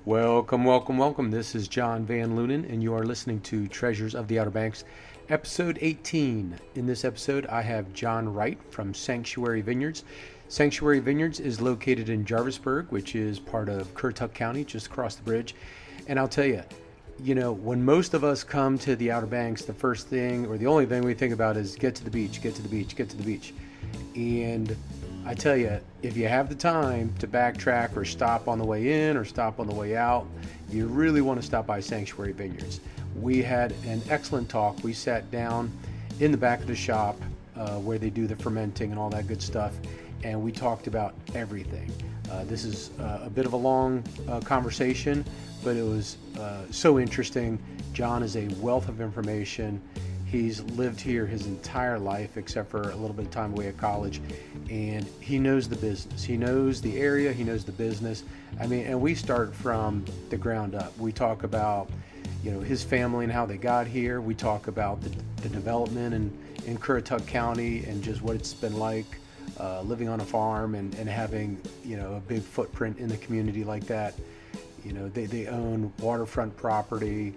Welcome, welcome, welcome. This is John Van Lunen, and you are listening to Treasures of the Outer Banks, episode 18. In this episode, I have John Wright from Sanctuary Vineyards. Sanctuary Vineyards is located in Jarvisburg, which is part of Currituck County, just across the bridge. And I'll tell you, when most of us come to the Outer Banks, the first thing or the only thing we think about is get to the beach, get to the beach, get to the beach. And I tell you, if you have the time to backtrack or stop on the way in or stop on the way out, you really want to stop by Sanctuary Vineyards. We had an excellent talk. We sat down in the back of the shop where they do the fermenting and all that good stuff, and we talked about everything. This is a bit of a long conversation, but it was so interesting. John is a wealth of information. He's lived here his entire life, except for a little bit of time away at college, and he knows the business. He knows the area. He knows the business. And we start from the ground up. We talk about, his family and how they got here. We talk about the development in Currituck County and just what it's been like living on a farm and having, a big footprint in the community like that. They own waterfront property.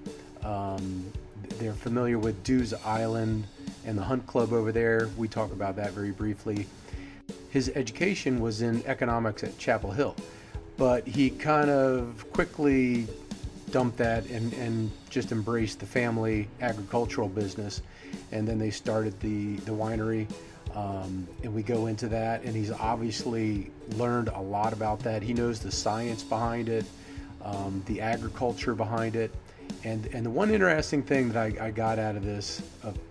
They're familiar with Dews Island and the Hunt Club over there. We talk about that very briefly. His education was in economics at Chapel Hill, but he kind of quickly dumped that and just embraced the family agricultural business. And then they started the winery, and we go into that. And he's obviously learned a lot about that. He knows the science behind it, the agriculture behind it. And the one interesting thing that I got out of this,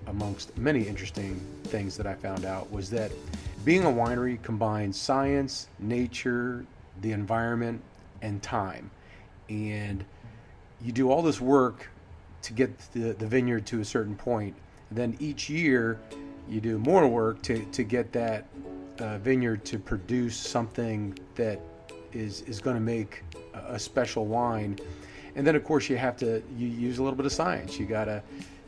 amongst many interesting things that I found out, was that being a winery combines science, nature, the environment, and time. And you do all this work to get the vineyard to a certain point. And then each year you do more work to get that vineyard to produce something that is going to make a special wine. And then, of course, you use a little bit of science. You got to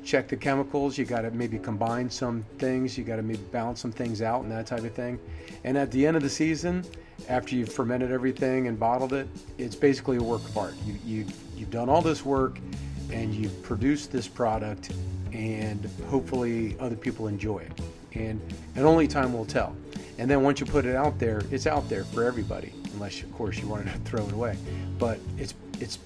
check the chemicals. You got to maybe combine some things. You got to maybe balance some things out and that type of thing. And at the end of the season, after you've fermented everything and bottled it, it's basically a work of art. You've done all this work, and you've produced this product, and hopefully other people enjoy it. And only time will tell. And then once you put it out there, it's out there for everybody, unless, of course, you wanted to throw it away. But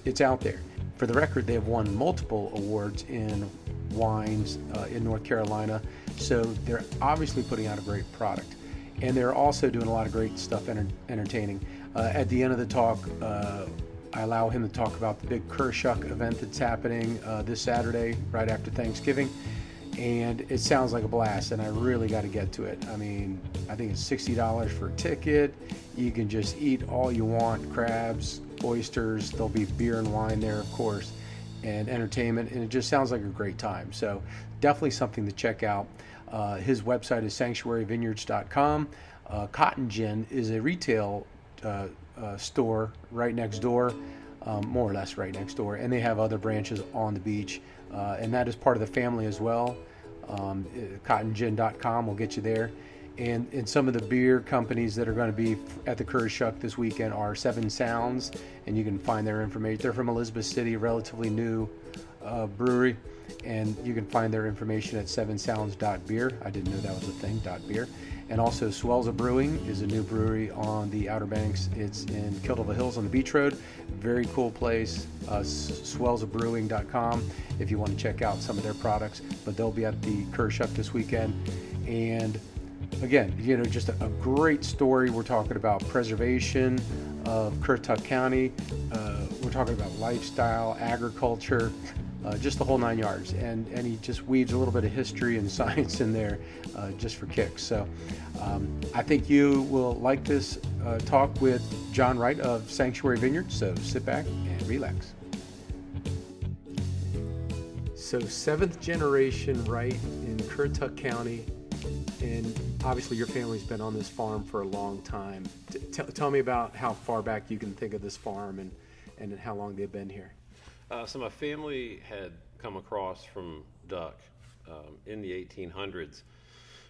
it's out there. For the record, they have won multiple awards in wines in North Carolina, so they're obviously putting out a great product. And they're also doing a lot of great stuff entertaining. At the end of the talk, I allow him to talk about the big Currituck event that's happening this Saturday, right after Thanksgiving. And it sounds like a blast, and I really got to get to it. I think it's $60 for a ticket. You can just eat all you want, crabs, oysters. There'll be beer and wine there, of course, and entertainment, and it just sounds like a great time. So definitely something to check out. His website is sanctuaryvineyards.com. Cotton Gin is a retail store right next door, more or less right next door, and they have other branches on the beach, and that is part of the family as well. CottonGin.com will get you there. And some of the beer companies that are going to be at the Currituck this weekend are Seven Sounds, and you can find their information. They're from Elizabeth City, relatively new brewery, and you can find their information at sevensounds.beer. I didn't know that was a thing, .beer. And also Swells Brewing is a new brewery on the Outer Banks. It's in Kildover Hills on the Beach Road. Very cool place. Swellsbrewing.com if you want to check out some of their products. But they'll be at the Currituck this weekend. And again, just a great story. We're talking about preservation of Currituck County. We're talking about lifestyle, agriculture, just the whole 9 yards. And he just weaves a little bit of history and science in there just for kicks. So I think you will like this talk with John Wright of Sanctuary Vineyards. So sit back and relax. So 7th generation Wright in Currituck County. And obviously your family's been on this farm for a long time. Tell me about how far back you can think of this farm and how long they've been here. So my family had come across from Duck in the 1800s,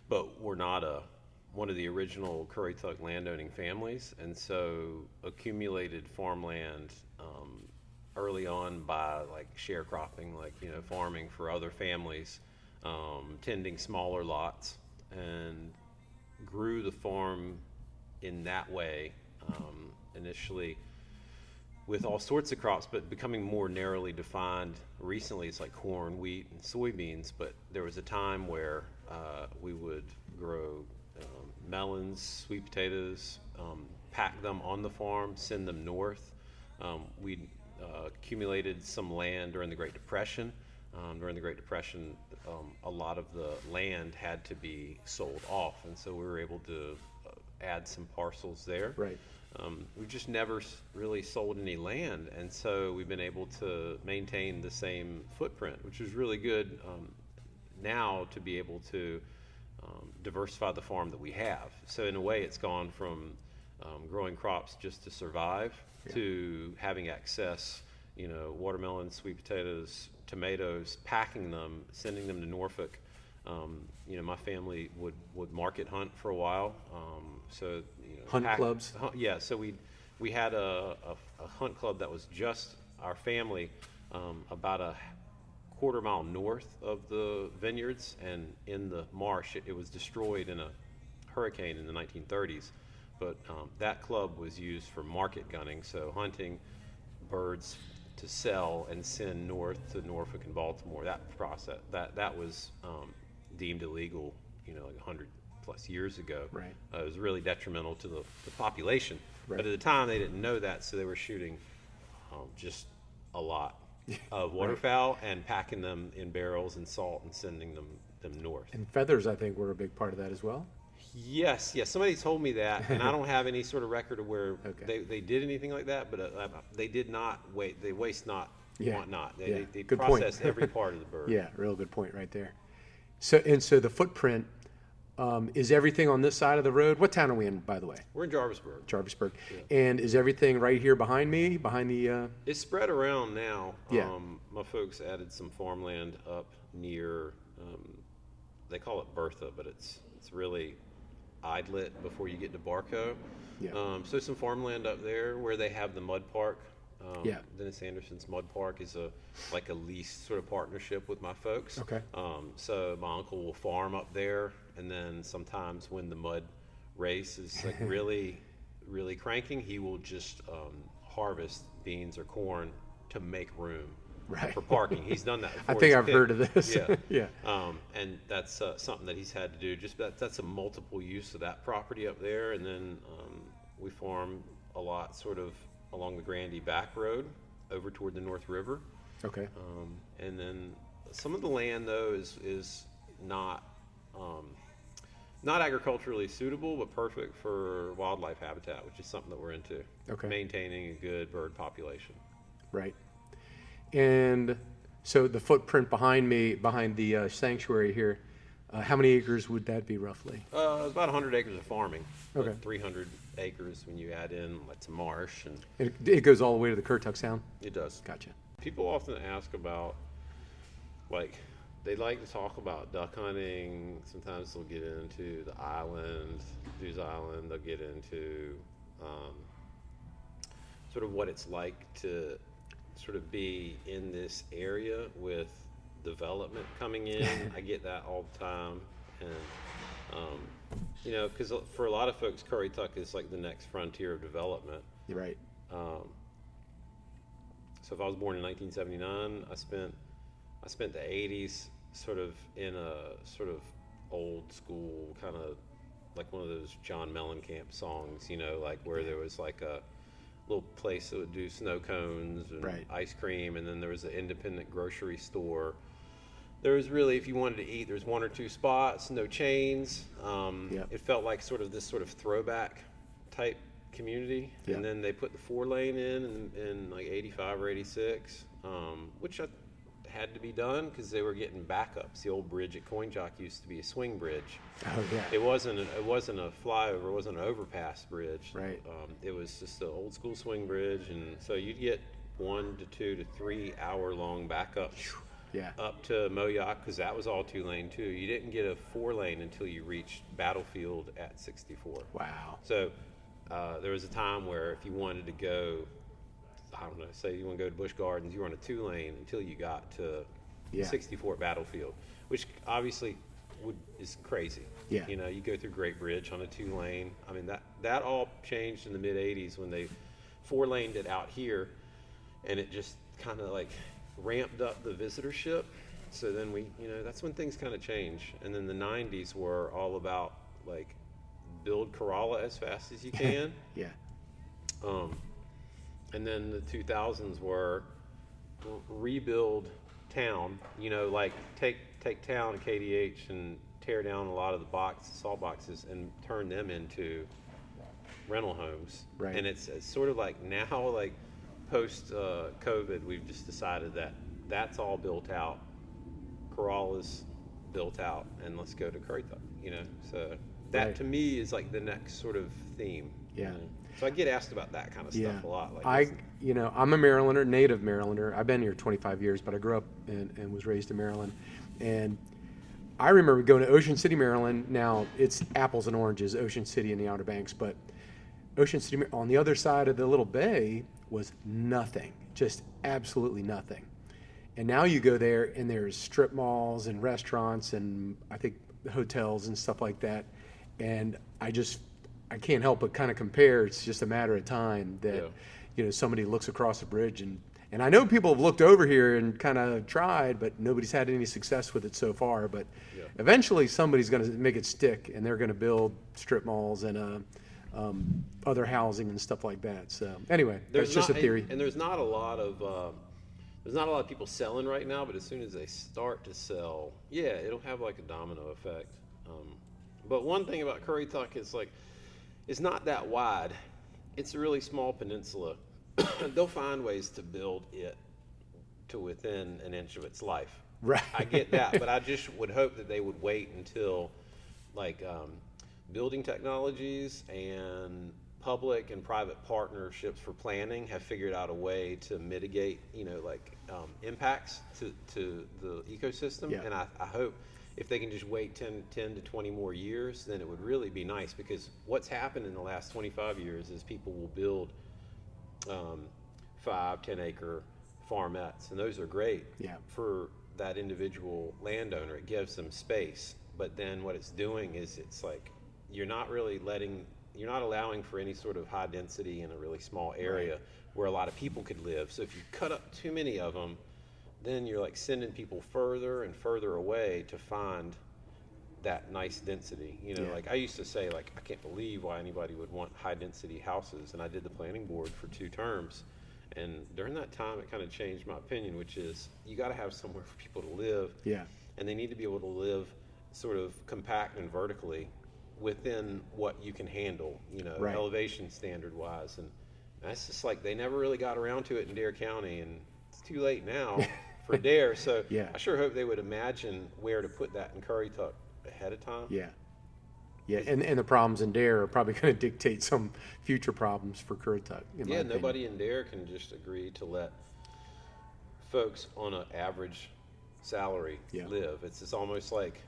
but were not one of the original Currituck landowning families, and so accumulated farmland early on by like sharecropping, like, farming for other families, tending smaller lots, and grew the farm in that way, initially with all sorts of crops, but becoming more narrowly defined. Recently, it's like corn, wheat, and soybeans, but there was a time where we would grow melons, sweet potatoes, pack them on the farm, send them north. We accumulated some land during the Great Depression. During the Great Depression, a lot of the land had to be sold off, and so we were able to add some parcels there. Right. We've just never really sold any land, and so we've been able to maintain the same footprint, which is really good now to be able to diversify the farm that we have. So in a way, it's gone from growing crops just to survive to having access, watermelons, sweet potatoes, tomatoes, packing them, sending them to Norfolk. My family would market hunt for a while. Hunt clubs? Yeah, so we had a hunt club that was just our family, about a quarter mile north of the Vineyards, and in the marsh. It was destroyed in a hurricane in the 1930s, but that club was used for market gunning, so hunting birds to sell and send north to Norfolk and Baltimore. That process, that was deemed illegal, like 100 plus years ago. Right. It was really detrimental to the population. Right. But at the time, they didn't know that, so they were shooting just a lot of waterfowl and packing them in barrels and salt and sending them north. And feathers, I think, were a big part of that as well. Yes. Somebody told me that, and I don't have any sort of record of where Okay. they did anything like that, but they did not wait. They waste not, want not. They Good process point. every part of the bird. Yeah, real good point right there. So the footprint, is everything on this side of the road? What town are we in, by the way? We're in Jarvisburg. Jarvisburg. Yeah. And is everything right here behind me, behind the... It's spread around now. Yeah. My folks added some farmland up near, they call it Bertha, but it's really Idlet before you get to Barco. Yeah. So some farmland up there where they have the mud park. Yeah. Dennis Anderson's Mud Park is a lease sort of partnership with my folks. Okay. So my uncle will farm up there, and then sometimes when the mud race is like really, really cranking, he will just harvest beans or corn to make room for parking. He's done that before. I think I've heard of this. Yeah. Yeah. And that's something that he's had to do. Just that's a multiple use of that property up there, and then we farm a lot sort of along the Grandie Back Road over toward the North River. Okay. And then some of the land, though, is not agriculturally suitable, but perfect for wildlife habitat, which is something that we're into. Okay. Maintaining a good bird population. Right. And so the footprint behind me, behind the sanctuary here, how many acres would that be roughly? It's about 100 acres of farming. Okay. 300 acres when you add in some marsh, and It goes all the way to the Currituck Sound? it does. Gotcha. People often ask about, they like to talk about duck hunting. Sometimes they'll get into the island, Dew's Island. They'll get into sort of what it's like to sort of be in this area with development coming in. I get that all the time. And, because for a lot of folks, Currituck is like the next frontier of development. You're right. So if I was born in 1979, I spent the 80s sort of in a sort of old school kind of like one of those John Mellencamp songs, like where there was like a little place that would do snow cones and ice cream, and then there was an independent grocery store. There was really, if you wanted to eat, there's one or two spots, no chains. It felt like sort of this sort of throwback type community. Yep. And then they put the 4-lane in like 85 or 86, which had to be done because they were getting backups. The old bridge at Coin Jock used to be a swing bridge. Oh, yeah. It wasn't a flyover. It wasn't an overpass bridge. Right. It was just an old school swing bridge, and so you'd get 1 to 2 to 3 hour long backups. Yeah. Up to Moyock, because that was all 2-lane too. You didn't get a 4-lane until you reached Battlefield at 64. Wow. So there was a time where if you wanted to go I don't know, say you want to go to Busch Gardens, you were on a 2-lane until you got to Yeah. 64th Battlefield, which obviously is crazy. Yeah. You know, you go through Great Bridge on a 2-lane. I mean, that all changed in the mid 80s when they 4-laned it out here, and it just kind of like ramped up the visitorship. So then that's when things kind of change. And then the 90s were all about like build Corolla as fast as you can. Yeah. And then the 2000s were rebuild town, like take town KDH and tear down a lot of the salt boxes and turn them into rental homes. Right. And it's sort of like now, like post COVID, we've just decided that that's all built out. Corolla's built out, and let's go to Curry Tuck, So that Right. to me is like the next sort of theme. Yeah. So I get asked about that kind of stuff a lot. Like I'm a Marylander, native Marylander. I've been here 25 years, but I grew up and was raised in Maryland. And I remember going to Ocean City, Maryland. Now it's apples and oranges, Ocean City and the Outer Banks, but Ocean City on the other side of the little bay was nothing, just absolutely nothing. And now you go there and there's strip malls and restaurants and I think hotels and stuff like that. And I can't help but kind of compare. It's just a matter of time that, somebody looks across the bridge and I know people have looked over here and kind of tried, but nobody's had any success with it so far. But eventually somebody's going to make it stick and they're going to build strip malls and other housing and stuff like that. So anyway, that's just a theory. And there's not a lot of people selling right now, but as soon as they start to sell, it'll have like a domino effect. But one thing about Curry Tuck is like, it's not that wide. It's a really small peninsula. They'll find ways to build it to within an inch of its life. Right. I get that, but I just would hope that they would wait until like building technologies and public and private partnerships for planning have figured out a way to mitigate, impacts to the ecosystem. Yeah. And I hope if they can just wait 10 to 20 more years, then it would really be nice, because what's happened in the last 25 years is people will build 5-10 acre farmettes, and those are great for that individual landowner. It gives them space, but then what it's doing is it's like you're not allowing for any sort of high density in a really small area where a lot of people could live. So if you cut up too many of them, then you're like sending people further and further away to find that nice density. Like I used to say, like, I can't believe why anybody would want high density houses. And I did the planning board for 2 terms. And during that time, it kind of changed my opinion, which is you got to have somewhere for people to live. Yeah. And they need to be able to live sort of compact and vertically within what you can handle, elevation standard wise. And that's just like, they never really got around to it in Dare County, and it's too late now for Dare. So I sure hope they would imagine where to put that in Curry Tuck ahead of time. Yeah. And the problems in Dare are probably going to dictate some future problems for Curry Tuck. Nobody in Dare can just agree to let folks on an average salary live. It's almost like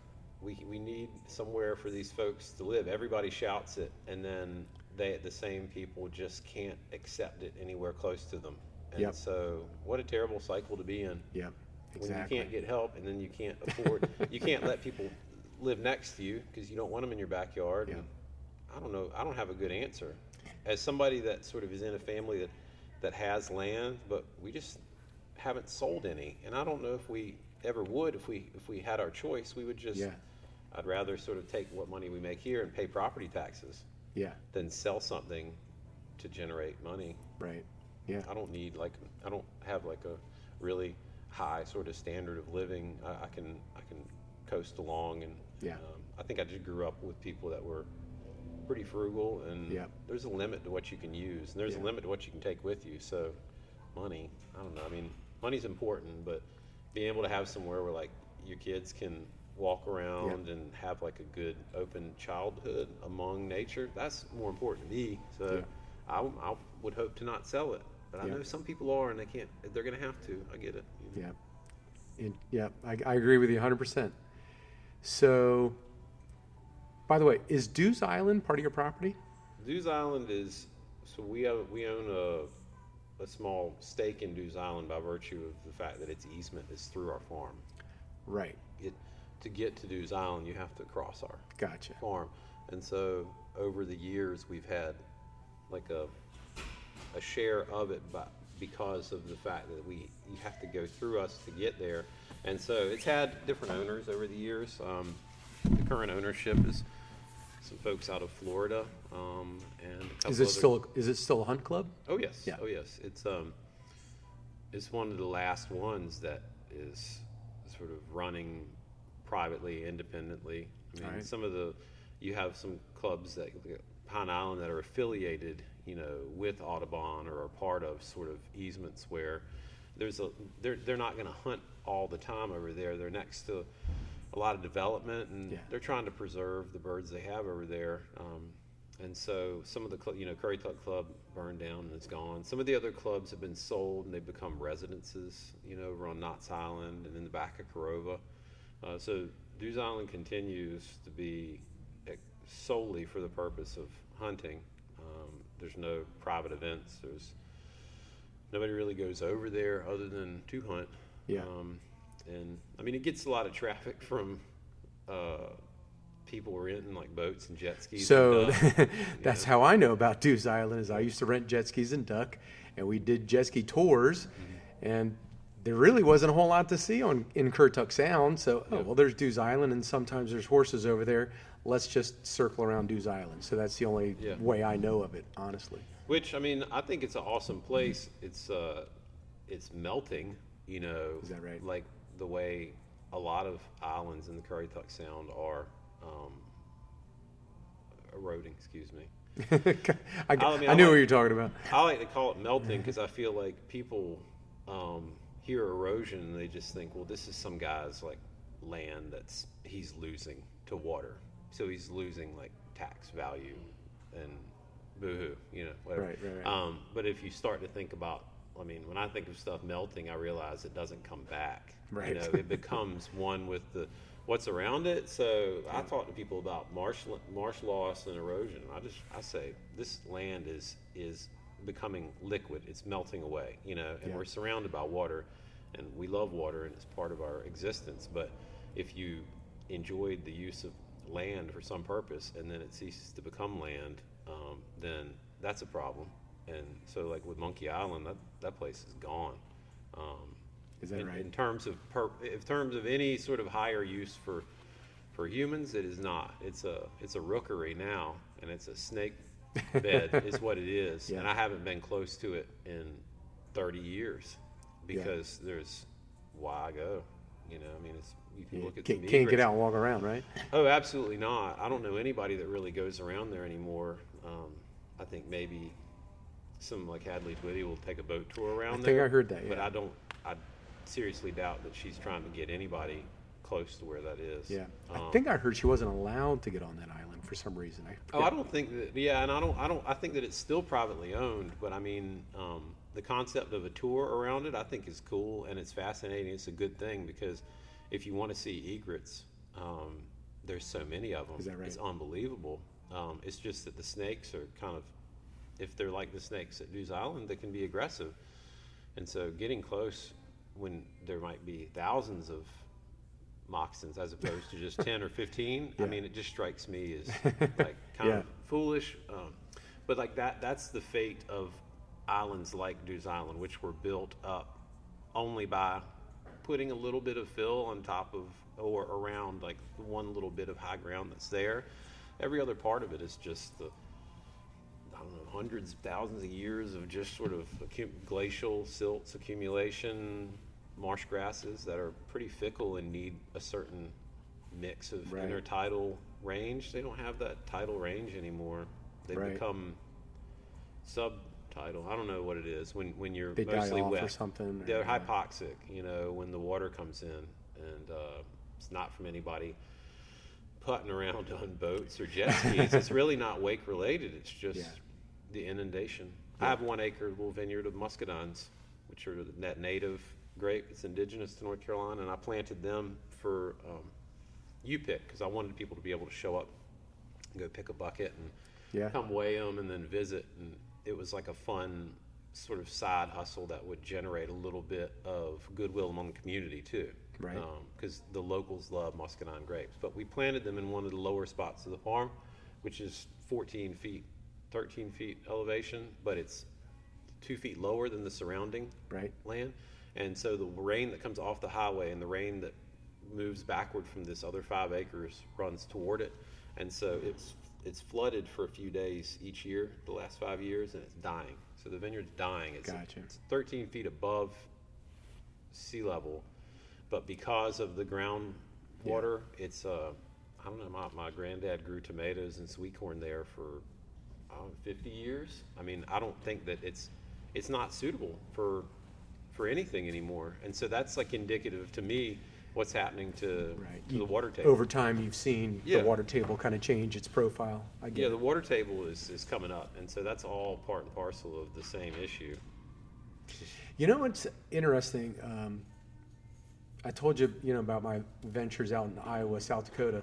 we need somewhere for these folks to live. Everybody shouts it, and then the same people just can't accept it anywhere close to them. And so what a terrible cycle to be in. Yeah, exactly. When you can't get help, and then you can't afford, you can't let people live next to you because you don't want them in your backyard. Yeah. And I don't know. I don't have a good answer. As somebody that sort of is in a family that has land, but we just haven't sold any. And I don't know if we ever would. If we had our choice, we would just, I'd rather sort of take what money we make here and pay property taxes than sell something to generate money. Right. Yeah. I don't have like a really high sort of standard of living. I can coast along, and I think I just grew up with people that were pretty frugal, and there's a limit to what you can use, and there's a limit to what you can take with you. So money, I don't know. I mean, money's important, but being able to have somewhere where like your kids can walk around and have like a good open childhood among nature, that's more important to me. So I would hope to not sell it, but I know some people are, and they can't. They're going to have to. I get it. I agree with you 100%. So, by the way, is Dews Island part of your property? Dews Island is, so we own a small stake in Dew's Island by virtue of the fact that its easement is through our farm. Right. To get to Dew's Island, you have to cross our Gotcha. farm. And so over the years, we've had like a share of it because of the fact that you have to go through us to get there. And so it's had different owners over the years. The current ownership is some folks out of Florida, and a couple Is it still a hunt club? Oh yes, Yeah. oh yes. It's one of the last ones that is sort of running privately, independently. I mean, Right. You have some clubs that Pine Island that are affiliated, with Audubon or are part of sort of easements where they're not going to hunt all the time over there. They're next to a lot of development, and they're trying to preserve the birds they have over there. And so some of the Curry Tuck Club burned down and it's gone. Some of the other clubs have been sold and they've become residences, over on Knott's Island and in the back of Corova. So Dew's Island continues to be solely for the purpose of hunting. There's no private events. Nobody really goes over there other than to hunt. Yeah. And I mean, it gets a lot of traffic from people renting like boats and jet skis. So and that's how I know about Dew's Island. Is I used to rent jet skis and duck, and we did jet ski tours, and there really wasn't a whole lot to see in Currituck Sound. So well, there's Dew's Island, and sometimes there's horses over there. Let's just circle around Dew's Island. So that's the only way I know of it, honestly. Which, I mean, I think it's an awesome place. It's melting, Is that right? like the way a lot of islands in the Currituck Sound are eroding. Excuse me. I knew what you're talking about. I like to call it melting because I feel like people hear erosion and they just think, well, this is some guy's like land he's losing to water, so he's losing like tax value and boo-hoo, whatever. Right. But if you start to think about, I mean, when I think of stuff melting, I realize it doesn't come back. Right. It becomes one with what's around it. So I talk to people about marsh loss and erosion. I say this land is becoming liquid. It's melting away, and we're surrounded by water, and we love water, and it's part of our existence. But if you enjoyed the use of land for some purpose, and then it ceases to become land, then that's a problem. And so, like with Monkey Island, that place is gone. Is that right? In terms of any sort of higher use for humans, it is not. It's a rookery now, and it's a snake bed is what it is. And I haven't been close to it in 30 years because there's why go. I mean, you can look at some can't egrets. get out and walk around, right? Oh, absolutely not. I don't know anybody that really goes around there anymore. I think maybe some like Hadley Twitty will take a boat tour around there. I think I heard that, But I seriously doubt that she's trying to get anybody close to where that is. Yeah. I think I heard she wasn't allowed to get on that island for some reason. I don't think that. Yeah, and I think that it's still privately owned. But I mean, the concept of a tour around it, I think, is cool and it's fascinating. It's a good thing because if you want to see egrets, there's so many of them. Is that right? It's unbelievable. It's just that the snakes are kind of, if they're like the snakes at Dew's Island, they can be aggressive. And so getting close when there might be thousands of moccasins as opposed to just 10 or 15, I mean, it just strikes me as like kind of foolish. But like that's the fate of islands like Dew's Island, which were built up only by putting a little bit of fill on top of or around like one little bit of high ground that's there. Every other part of it is just hundreds of thousands of years of just sort of glacial silts accumulation, marsh grasses that are pretty fickle and need a certain mix of intertidal range. They don't have that tidal range anymore. They become subtidal. I don't know what it is when you're they mostly die off wet. Or something. They're hypoxic, when the water comes in, and it's not from anybody putting around on boats or jet skis. It's really not wake related. It's just the inundation. I have 1 acre little vineyard of muscadines, which are that native grape. It's indigenous to North Carolina, and I planted them for U-pick because I wanted people to be able to show up and go pick a bucket and come weigh them and then visit. And it was like a fun sort of side hustle that would generate a little bit of goodwill among the community too. Right. Because the locals love muscadine grapes. But we planted them in one of the lower spots of the farm, which is 14 feet, 13 feet elevation, but it's 2 feet lower than the surrounding land. And so the rain that comes off the highway and the rain that moves backward from this other 5 acres runs toward it. And so it's flooded for a few days each year, the last 5 years, and it's dying. So the vineyard's dying. It's 13 feet above sea level, but because of the groundwater, it's I don't know. My granddad grew tomatoes and sweet corn there for 50 years. I mean, I don't think that it's not suitable for anything anymore. And so that's like indicative to me what's happening to the water table. Over time, you've seen the water table kind of change its profile. I get the water table is coming up, and so that's all part and parcel of the same issue. You know what's interesting? I told you, about my ventures out in Iowa, South Dakota.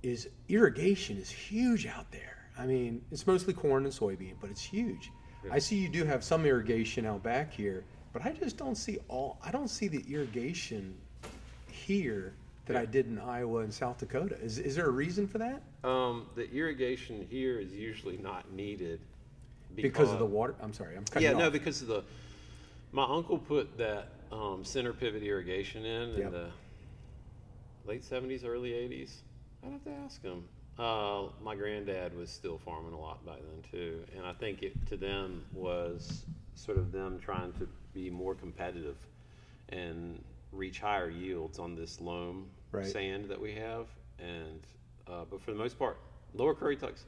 Is irrigation is huge out there. I mean, it's mostly corn and soybean, but it's huge. Yeah. I see you do have some irrigation out back here, but I just don't see I don't see the irrigation here that I did in Iowa and South Dakota. Is there a reason for that? The irrigation here is usually not needed because of the water. I'm sorry, I'm cutting you off. Because of my uncle put that center pivot irrigation in the late 70s, early 80s. I'd have to ask him. My granddad was still farming a lot back then too, and I think it to them was sort of them trying to be more competitive and reach higher yields on this loam sand that we have. And but for the most part, lower Curritucks,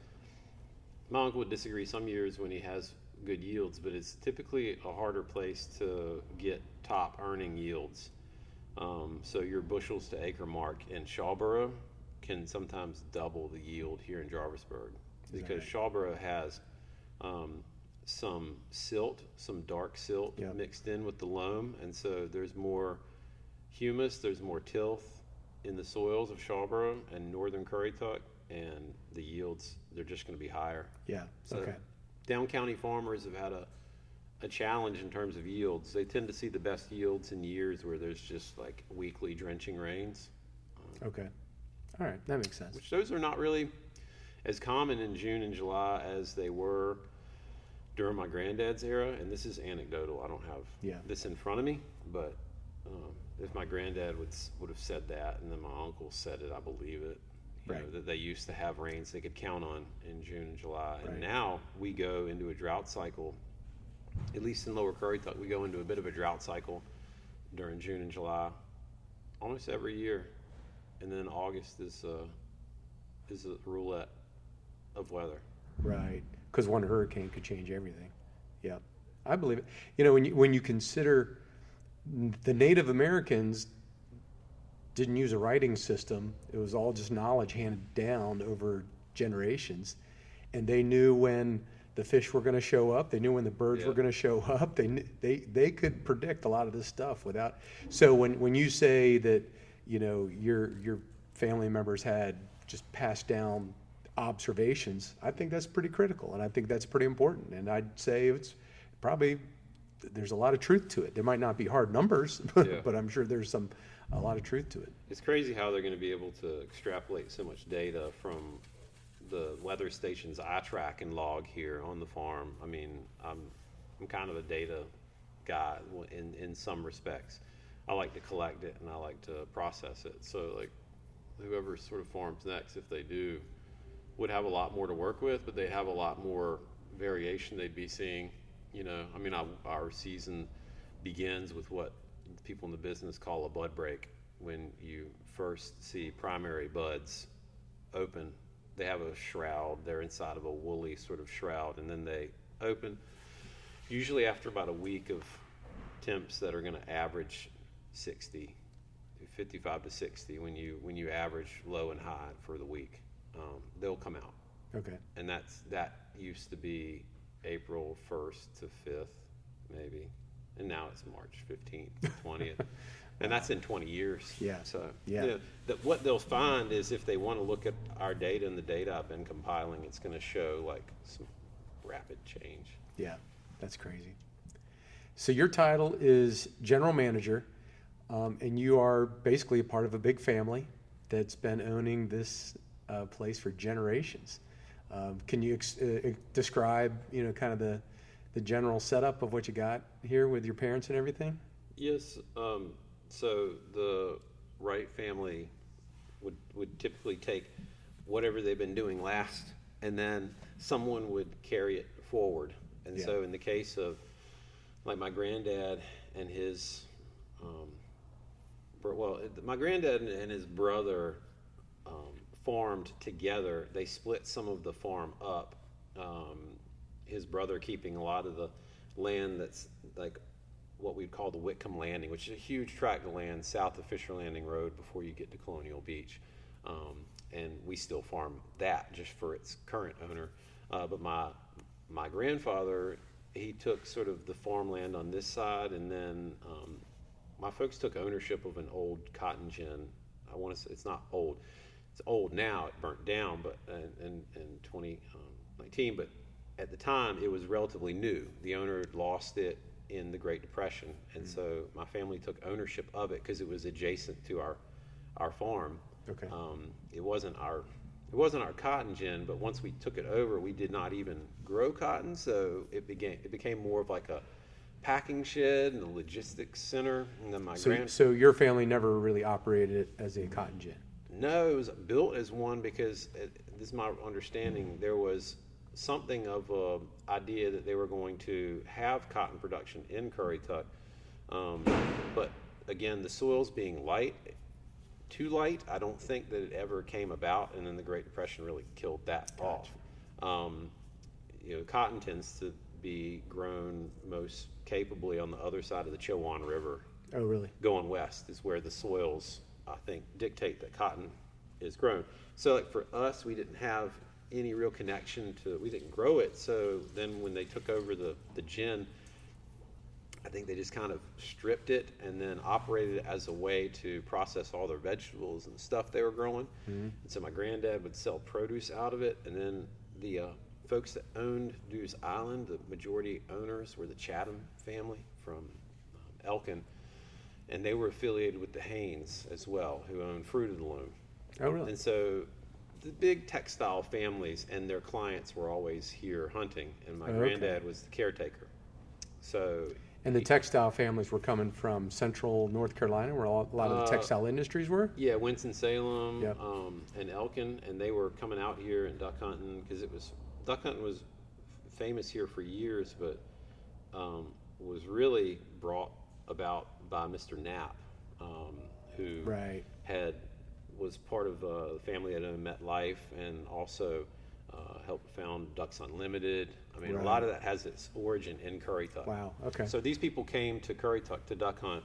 my uncle would disagree some years when he has good yields, but it's typically a harder place to get top earning yields. So your bushels to acre mark in Shawboro can sometimes double the yield here in Jarvisburg, because Shawboro has some silt, some dark silt mixed in with the loam, and so there's more humus, there's more tilth in the soils of Shawboro and northern Currituck, and the yields, they're just going to be higher. So down county farmers have had a challenge in terms of yields. They tend to see the best yields in years where there's just like weekly drenching rains. All right, that makes sense. Which those are not really as common in June and July as they were during my granddad's era. And this is anecdotal. I don't have this in front of me, but if my granddad would have said that, and then my uncle said it, I believe it. You know, that they used to have rains they could count on in June and July. And now we go into a drought cycle, at least in Lower Currituck, we go into a bit of a drought cycle during June and July almost every year. And then August is a roulette of weather. Right, because one hurricane could change everything. Yeah, I believe it. When you consider the Native Americans didn't use a writing system, it was all just knowledge handed down over generations, and they knew when the fish were going to show up. They knew when the birds were going to show up. They could predict a lot of this stuff without. So when you say that, your family members had just passed down observations, I think that's pretty critical, and I think that's pretty important. And I'd say it's probably, there's a lot of truth to it. There might not be hard numbers, but I'm sure there's a lot of truth to it. It's crazy how they're going to be able to extrapolate so much data from the weather stations I track and log here on the farm. I mean, I'm kind of a data guy in some respects. I like to collect it and I like to process it. So like whoever sort of farms next, if they do, would have a lot more to work with, but they have a lot more variation they'd be seeing. I mean, our season begins with what people in the business call a bud break. When you first see primary buds open, they have a shroud. They're inside of a woolly sort of shroud, and then they open. Usually after about a week of temps that are going to average 55 to 60, when you average low and high for the week, they'll come out. Okay. And that used to be April 1st to 5th, maybe. And now it's March 15th to 20th. And that's in 20 years. Yeah. So what they'll find is if they want to look at our data and the data I've been compiling, it's going to show like some rapid change. Yeah. That's crazy. So your title is general manager, and you are basically a part of a big family that's been owning this place for generations. Can you describe, kind of the general setup of what you got here with your parents and everything? Yes. So the Wright family would typically take whatever they've been doing last, and then someone would carry it forward. And so in the case of like my granddad and his, my granddad and his brother farmed together. They split some of the farm up. His brother keeping a lot of the land that's like what we'd call the Whitcomb Landing, which is a huge tract of land south of Fisher Landing Road before you get to Colonial Beach. And we still farm that just for its current owner. But my grandfather, he took sort of the farmland on this side, and then my folks took ownership of an old cotton gin. I want to say it's not old. It's old now. It burnt down, but in 2019. But at the time, it was relatively new. The owner had lost it in the Great Depression, and so my family took ownership of it because it was adjacent to our farm. Okay. It wasn't our cotton gin, but once we took it over, we did not even grow cotton, so it became more of like a packing shed and a logistics center. And then so your family never really operated it as a cotton gin? No, it was built as one because this is my understanding. There was something of a idea that they were going to have cotton production in Currituck, but again, the soils being too light, I don't think that it ever came about, and then the Great Depression really killed that off. Cotton tends to be grown most capably on the other side of the Chowan River. Oh, really? Going west is where the soils, I think, dictate that cotton is grown. So like for us, we didn't have any real connection we didn't grow it. So then when they took over the gin, I think they just kind of stripped it and then operated it as a way to process all their vegetables and stuff they were growing. Mm-hmm. And so my granddad would sell produce out of it, and then the folks that owned Dew's Island, the majority owners were the Chatham family from Elkin, and they were affiliated with the Haynes as well, who owned Fruit of the Loom. Oh, really? And so the big textile families and their clients were always here hunting, and my granddad was the caretaker. And the textile families were coming from central North Carolina, where a lot of the textile industries were? Yeah, Winston-Salem, yep. And Elkin, and they were coming out here and duck hunting, because duck hunting was famous here for years, but was really brought about by Mr. Knapp, who was part of the family that owned MetLife, and also helped found Ducks Unlimited. I mean, a lot of that has its origin in Currituck. Wow, okay. So these people came to Currituck to duck hunt.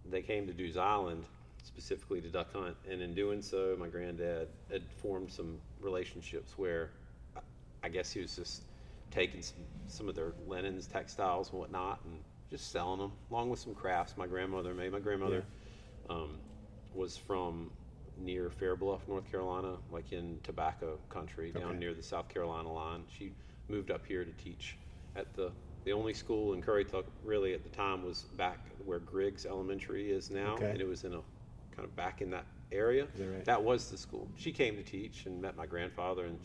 They came to Dew's Island specifically to duck hunt, and in doing so, my granddad had formed some relationships where I guess he was just taking some of their linens, textiles, and whatnot, and just selling them, along with some crafts my grandmother made. My grandmother was from near Fair Bluff, North Carolina, like in tobacco country, down near the South Carolina line. She moved up here to teach at the only school in Currituck really at the time was back where Griggs Elementary is now, and it was in a kind of back in that area. Is that right? That was the school. She came to teach and met my grandfather, and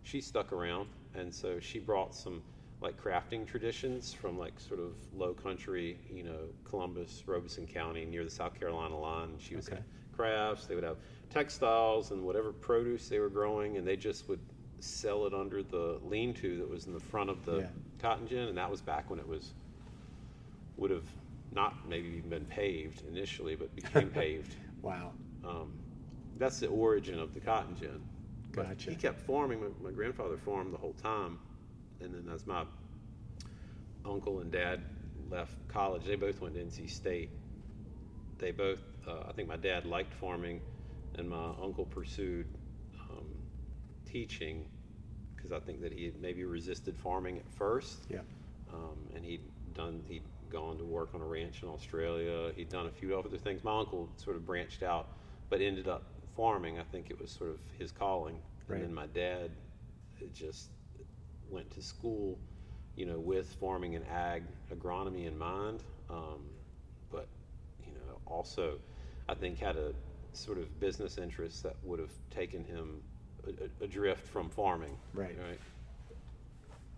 she stuck around, and so she brought some like crafting traditions from like sort of low country, Columbus, Robeson County near the South Carolina line. She was crafts. They would have textiles and whatever produce they were growing, and they just would sell it under the lean-to that was in the front of the cotton gin, and that was back when it would have not maybe even been paved initially, but became paved. Wow. That's the origin of the cotton gin. But Gotcha. he kept farming. My grandfather farmed the whole time, and then as my uncle and dad left college, they both went to NC State. They both, I think my dad liked farming, and my uncle pursued teaching because I think that he had maybe resisted farming at first. Yeah. And he'd gone to work on a ranch in Australia. He'd done a few other things. My uncle sort of branched out, but ended up farming. I think it was sort of his calling. Right. And then my dad just went to school with farming and ag agronomy in mind, but also I think had a sort of business interest that would have taken him adrift from farming. Right.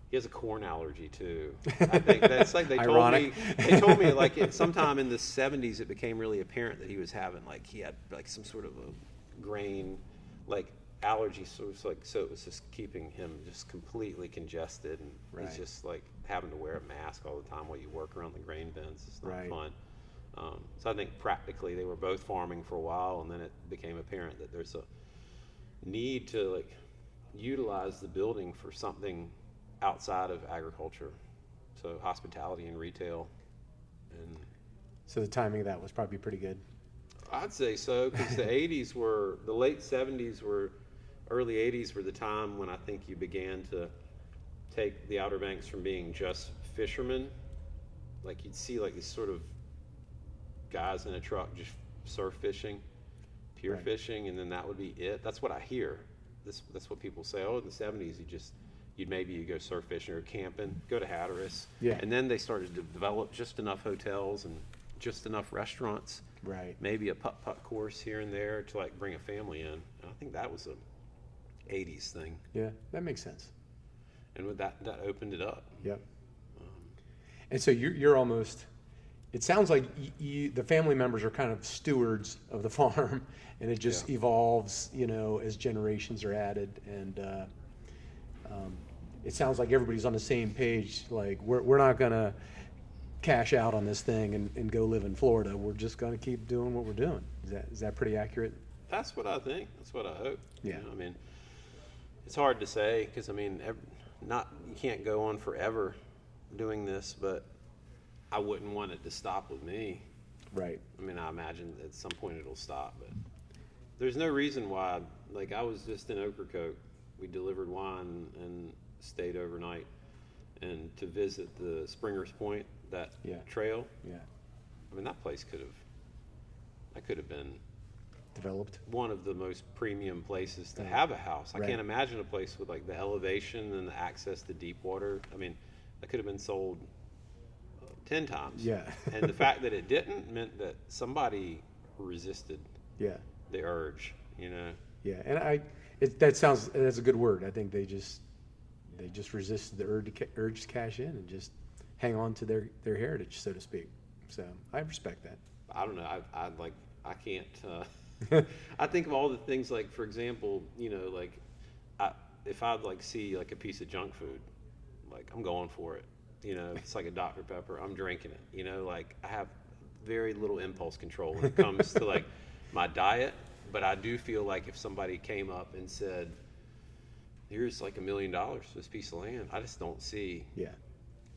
He has a corn allergy too. I think that's like they told Ironic. me. They told me like sometime in the 70s it became really apparent that he was having he had like some sort of a grain like allergy. So it was just keeping him just completely congested, and he's just like having to wear a mask all the time while you work around the grain bins. It's not fun. So I think practically they were both farming for a while, and then it became apparent that there's a need to utilize the building for something outside of agriculture, so hospitality and retail. And so the timing of that was probably pretty good. I'd say so, because the late 70s were, early 80s were the time when I think you began to take the Outer Banks from being just fishermen. Like you'd see these sort of guys in a truck just surf fishing, pier fishing, and then that would be it. That's what I hear. That's what people say. Oh, in the 70s, you'd go surf fishing or camping, go to Hatteras. Yeah. And then they started to develop just enough hotels and just enough restaurants. Right. Maybe a putt course here and there to bring a family in. And I think that was a 80s thing. Yeah, that makes sense. And with that opened it up. Yep. And so you're almost, it sounds like the family members are kind of stewards of the farm, and it just evolves, as generations are added. And it sounds like everybody's on the same page. Like we're not going to cash out on this thing and go live in Florida. We're just going to keep doing what we're doing. Is that pretty accurate? That's what I think. That's what I hope. Yeah. It's hard to say because you can't go on forever doing this, but I wouldn't want it to stop with me. Right. I imagine at some point it'll stop, but there's no reason why. I was just in Ocracoke. We delivered wine and stayed overnight, and to visit the Springer's Point, that trail. Yeah. That place could have been developed. One of the most premium places to have a house. I can't imagine a place with the elevation and the access to deep water. That could have been sold 10 times. Yeah. And the fact that it didn't meant that somebody resisted the urge, Yeah, and that's a good word. I think they just resisted the urge to cash in and just hang on to their heritage, so to speak. So I respect that. I don't know. I can't. I think of all the things for example, if I see a piece of junk food, I'm going for it. It's like a Dr. Pepper. I'm drinking it. I have very little impulse control when it comes to my diet. But I do feel if somebody came up and said, "Here's $1 million for this piece of land," I just don't see. Yeah.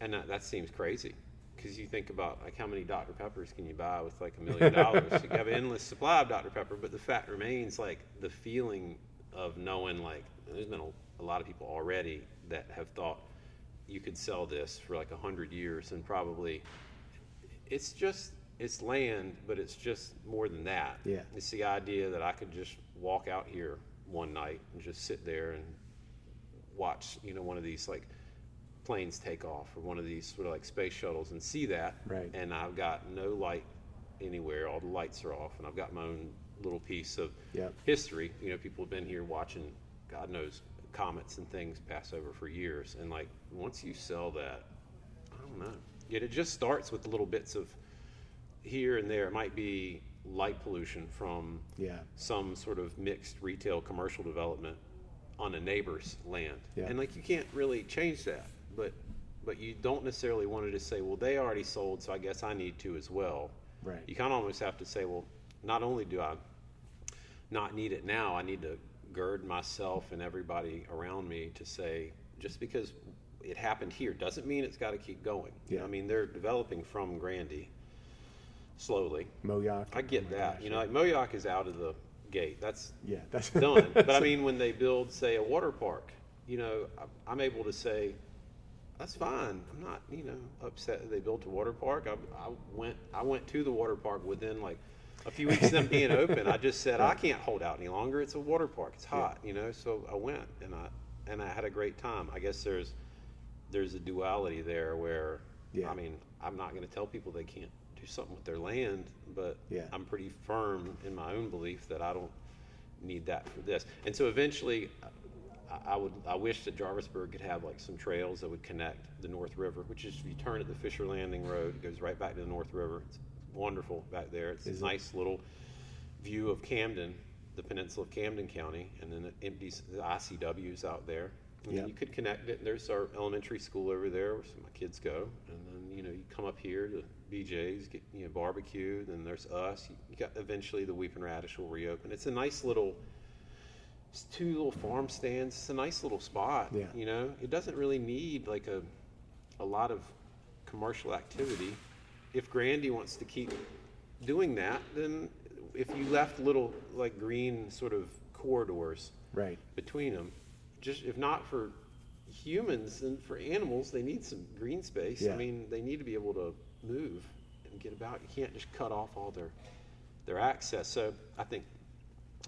And that seems crazy, because you think about how many Dr. Peppers can you buy with $1 million? You have an endless supply of Dr. Pepper, but the fact remains the feeling of knowing there's been a lot of people already that have thought you could sell this for 100 years, and probably it's land, but it's just more than that. Yeah. It's the idea that I could just walk out here one night and just sit there and watch, one of these planes take off, or one of these sort of space shuttles, and see that. Right. And I've got no light anywhere. All the lights are off, and I've got my own little piece of history. People have been here watching, God knows, comets and things pass over for years. And once you sell that, I don't know. Yet it just starts with the little bits of here and there. It might be light pollution from some sort of mixed retail commercial development on a neighbor's land. Yeah. And you can't really change that, but you don't necessarily want to just say, well, they already sold, so I guess I need to as well. Right. You kind of almost have to say, well, not only do I not need it now, I need to gird myself and everybody around me to say, just because it happened here doesn't mean it's got to keep going. Yeah. They're developing from Grandy slowly. Moyock. I get that. Gosh, Moyock is out of the gate. That's that's done. But when they build, say, a water park, I'm able to say, that's fine. I'm not, upset that they built a water park. I went to the water park within a few weeks of them being open. I just said, I can't hold out any longer. It's a water park. It's hot, so I went and I had a great time. I guess there's there's a duality there where, Yeah. I mean, I'm not going to tell people they can't do something with their land, but Yeah. I'm pretty firm in my own belief that I don't need that for this. And so eventually, I wish that Jarvisburg could have like some trails that would connect the North River, which is if you turn at the Fisher Landing Road, it goes right back to the North River. It's wonderful back there. It's a nice little view of Camden, the peninsula of Camden County, and then it empties the ICWs out there. And then you could connect it. There's our elementary school over there where some of my kids go, and then you come up here to BJ's, get barbecue. Then there's us. You got eventually the Weeping Radish will reopen. It's a nice little. It's 2 little farm stands. It's a nice little spot. Yeah. It doesn't really need like a lot of commercial activity. If Grandy wants to keep doing that, then if you left little like green sort of corridors Right. between them, just if not for humans and for animals, they need some green space. Yeah. I mean, they need to be able to move and get about. You can't just cut off all their access. So I think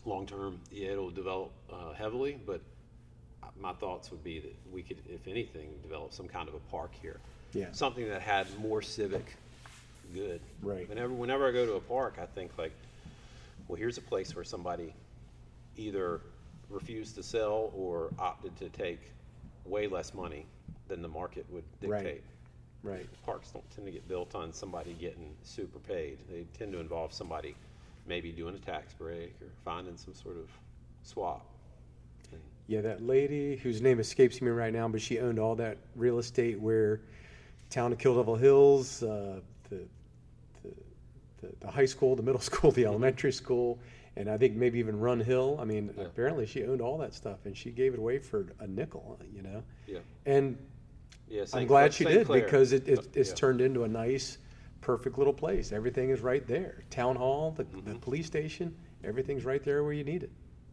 long term, it'll develop heavily, but my thoughts would be that we could, if anything, develop some kind of a park here. Yeah. Something that had more civic good. Right. Whenever I go to a park, I think like, well, here's a place where somebody either refused to sell or opted to take way less money than the market would dictate. Right. Parks don't tend to get built on somebody getting super paid. They tend to involve somebody maybe doing a tax break or finding some sort of swap. Yeah, that lady whose name escapes me right now, but she owned all that real estate where town of Kill Devil Hills, the high school, the middle school, the elementary school, and I think maybe even Run Hill. I mean, apparently she owned all that stuff, and she gave it away for a nickel, Yeah. And Yeah, I'm glad she did, Clair. because it's turned into a nice, perfect little place. Everything is right there. Town hall, the police station, everything's right there where you need it.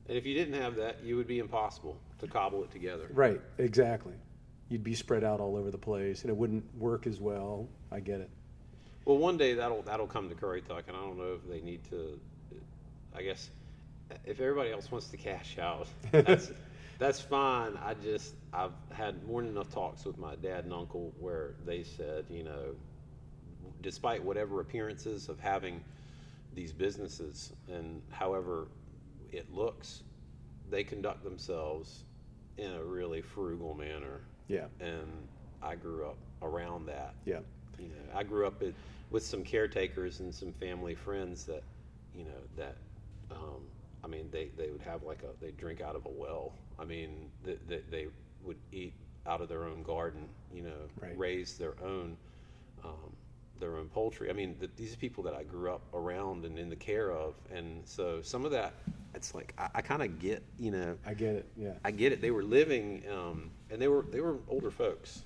And if you didn't have that, you would be impossible to cobble it together. Right, exactly. You'd be spread out all over the place, and it wouldn't work as well. I get it. Well, one day that'll come to Currituck, and I don't know if they need to. I guess if everybody else wants to cash out, that's fine. I've had more than enough talks with my dad and uncle where they said, despite whatever appearances of having these businesses and however it looks, they conduct themselves in a really frugal manner. Yeah. And I grew up around that. Yeah. I grew up with some caretakers and some family friends that, I mean, they would have they'd drink out of a well. I mean, they would eat out of their own garden, Right. raise their own poultry. I mean, these are people that I grew up around and in the care of. And so some of that, it's like, I kind of get, I get it, yeah. I get it. They were living, and they were older folks,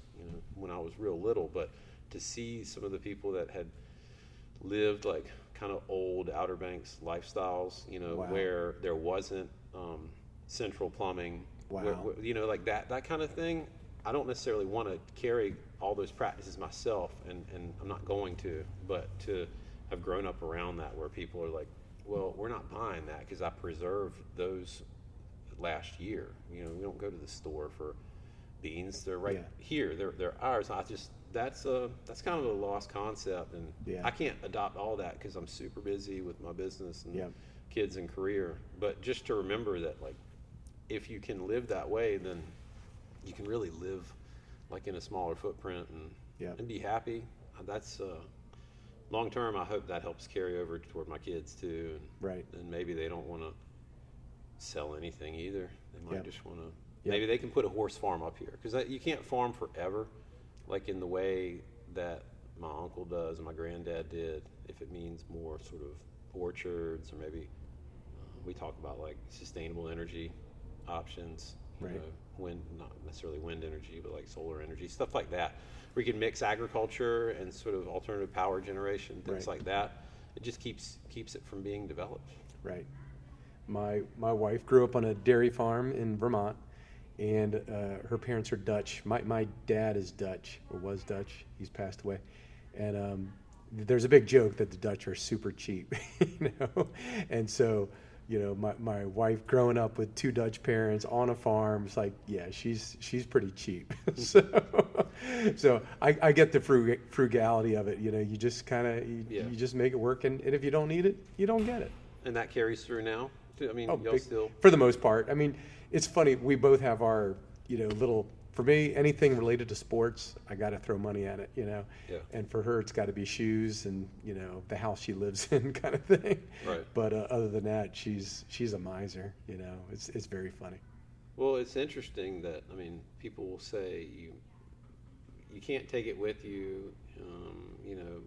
when I was real little, but to see some of the people that had lived like kind of old Outer Banks lifestyles, Wow. where there wasn't central plumbing, Wow. where, like that kind of thing. I don't necessarily want to carry all those practices myself, and I'm not going to, but to have grown up around that where people are like, well, we're not buying that because I preserved those last year. We don't go to the store for beans. They're right here. They're ours. That's kind of a lost concept, and I can't adopt all that because I'm super busy with my business and kids and career. But just to remember that, like, if you can live that way, then you can really live like in a smaller footprint and be happy. That's long term. I hope that helps carry over toward my kids too. Right. And maybe they don't want to sell anything either. They might just want to. Yep. Maybe they can put a horse farm up here because you can't farm forever, like in the way that my uncle does and my granddad did. If it means more sort of orchards, or maybe we talk about like sustainable energy options. Right. Wind, not necessarily wind energy, but like solar energy, stuff like that. We can mix agriculture and sort of alternative power generation, things like that. It just keeps it from being developed. Right. My wife grew up on a dairy farm in Vermont, and her parents are Dutch. My dad is Dutch, or was Dutch. He's passed away. And there's a big joke that the Dutch are super cheap, And so, my wife growing up with 2 Dutch parents on a farm, it's like, yeah, she's pretty cheap. So, So I get the frugality of it. You just kind of Yeah. you just make it work, and if you don't need it, you don't get it. And that carries through now. I mean, Oh, y'all still. for the most part. I mean, it's funny. We both have our little. For me, anything related to sports, I got to throw money at it. Yeah. And for her, it's got to be shoes and the house she lives in, kind of thing. Right. But other than that, she's a miser. It's very funny. Well, it's interesting that, I mean, people will say you can't take it with you.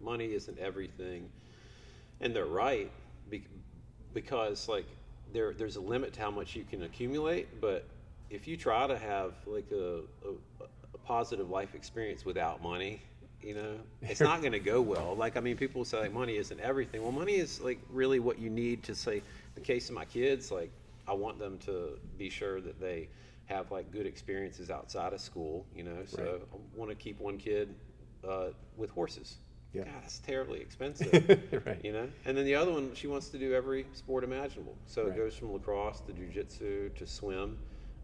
Money isn't everything, and they're right because like there's a limit to how much you can accumulate. But if you try to have like a positive life experience without money, it's not going to go well. Like, I mean, people say like money isn't everything. Well, money is like really what you need to say. In the case of my kids, like I want them to be sure that they have like good experiences outside of school, so Right. I want to keep one kid with horses. Yeah. God, that's terribly expensive. Right. And then the other one, she wants to do every sport imaginable. So Right. it goes from lacrosse to jiu-jitsu to swim.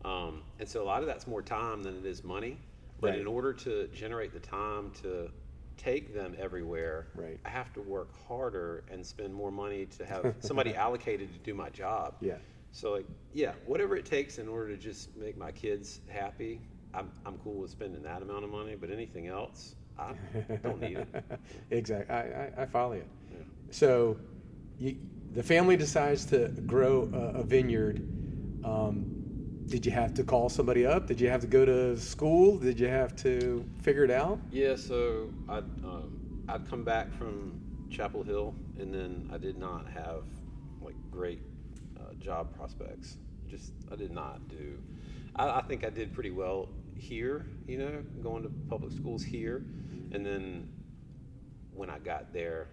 And so a lot of that's more time than it is money. But Right. in order to generate the time to take them everywhere, Right. I have to work harder and spend more money to have somebody allocated to do my job. Yeah. So like, yeah, whatever it takes in order to just make my kids happy, I'm cool with spending that amount of money. But anything else, I don't need it. Exactly. I follow you. Yeah. So the family decides to grow a vineyard. Did you have to call somebody up? Did you have to go to school? Did you have to figure it out? Yeah, so I'd come back from Chapel Hill, and then I did not have like great job prospects. I did not do. I think I did pretty well here, going to public schools here, and then when I got there,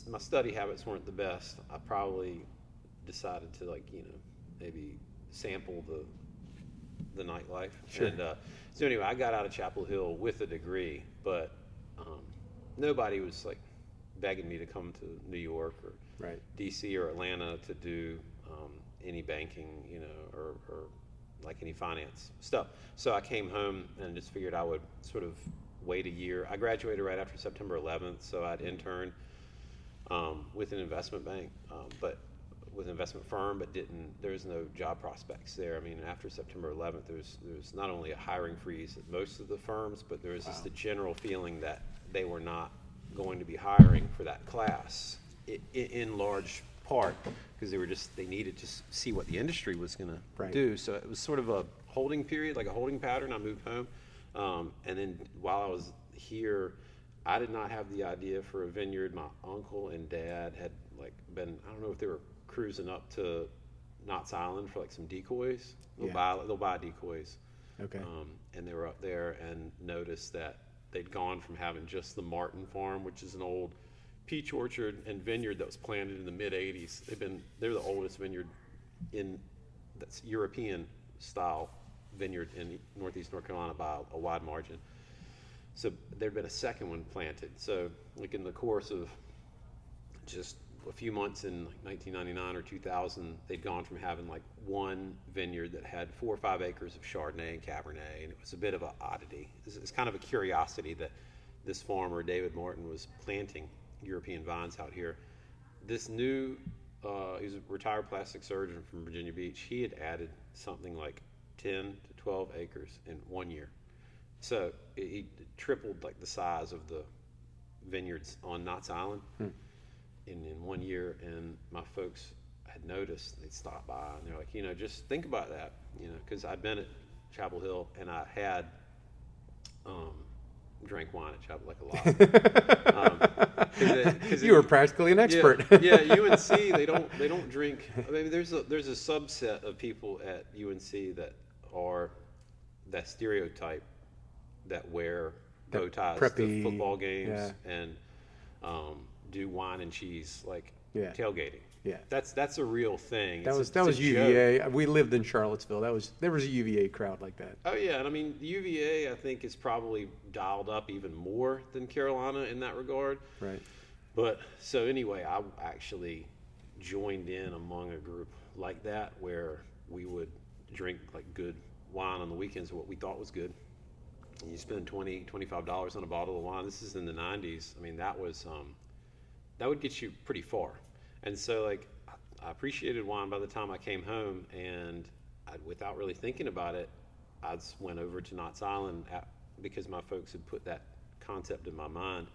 my study habits weren't the best. I probably decided to maybe sample the nightlife. Sure. And so anyway, I got out of Chapel Hill with a degree, but nobody was like begging me to come to New York or Right. DC or Atlanta to do any banking, or like any finance stuff. So I came home and just figured I would sort of wait a year. I graduated right after September 11th, so I'd interned with an investment bank, but with an investment firm, but there's no job prospects there. I mean, after September 11th, there's not only a hiring freeze at most of the firms, but there was just a general feeling that they were not going to be hiring for that class in large part because they needed to see what the industry was going to Right. do. So it was sort of a holding period, like a holding pattern. I moved home. And then while I was here, I did not have the idea for a vineyard. My uncle and dad had been, I don't know if they were cruising up to Knott's Island for some decoys. They'll buy decoys. Okay. And they were up there and noticed that they'd gone from having just the Martin farm, which is an old peach orchard and vineyard that was planted in the mid 80s. They're the oldest vineyard that's European style vineyard in Northeast North Carolina by a wide margin. So there'd been a second one planted. So in the course of just a few months in 1999 or 2000, they'd gone from having one vineyard that had 4 or 5 acres of Chardonnay and Cabernet, and it was a bit of an oddity. It's kind of a curiosity that this farmer, David Martin, was planting European vines out here. This new, he's a retired plastic surgeon from Virginia Beach. He had added something like 10 to 12 acres in 1 year. So he tripled the size of the vineyards on Knott's Island in 1 year. And my folks had noticed, they'd stop by and they're like, just think about that, because I'd been at Chapel Hill and I had drank wine at Chapel a lot. Cause you were practically an expert. Yeah, UNC they don't drink. I mean, there's a subset of people at UNC that stereotype that wear bow ties preppy, to football games yeah. and do wine and cheese Yeah. tailgating. Yeah. That's a real thing. That was It's a UVA. joke. We lived in Charlottesville. There was a UVA crowd like that. Oh yeah, and I mean the UVA I think is probably dialed up even more than Carolina in that regard. Right. But so anyway, I actually joined in among a group like that where we would drink good wine on the weekends, what we thought was good. You spend $25 on a bottle of wine. This is in the 90s. I mean, that would get you pretty far. And so, like, I appreciated wine by the time I came home, and without really thinking about it, I just went over to Knott's Island because my folks had put that concept in my mind,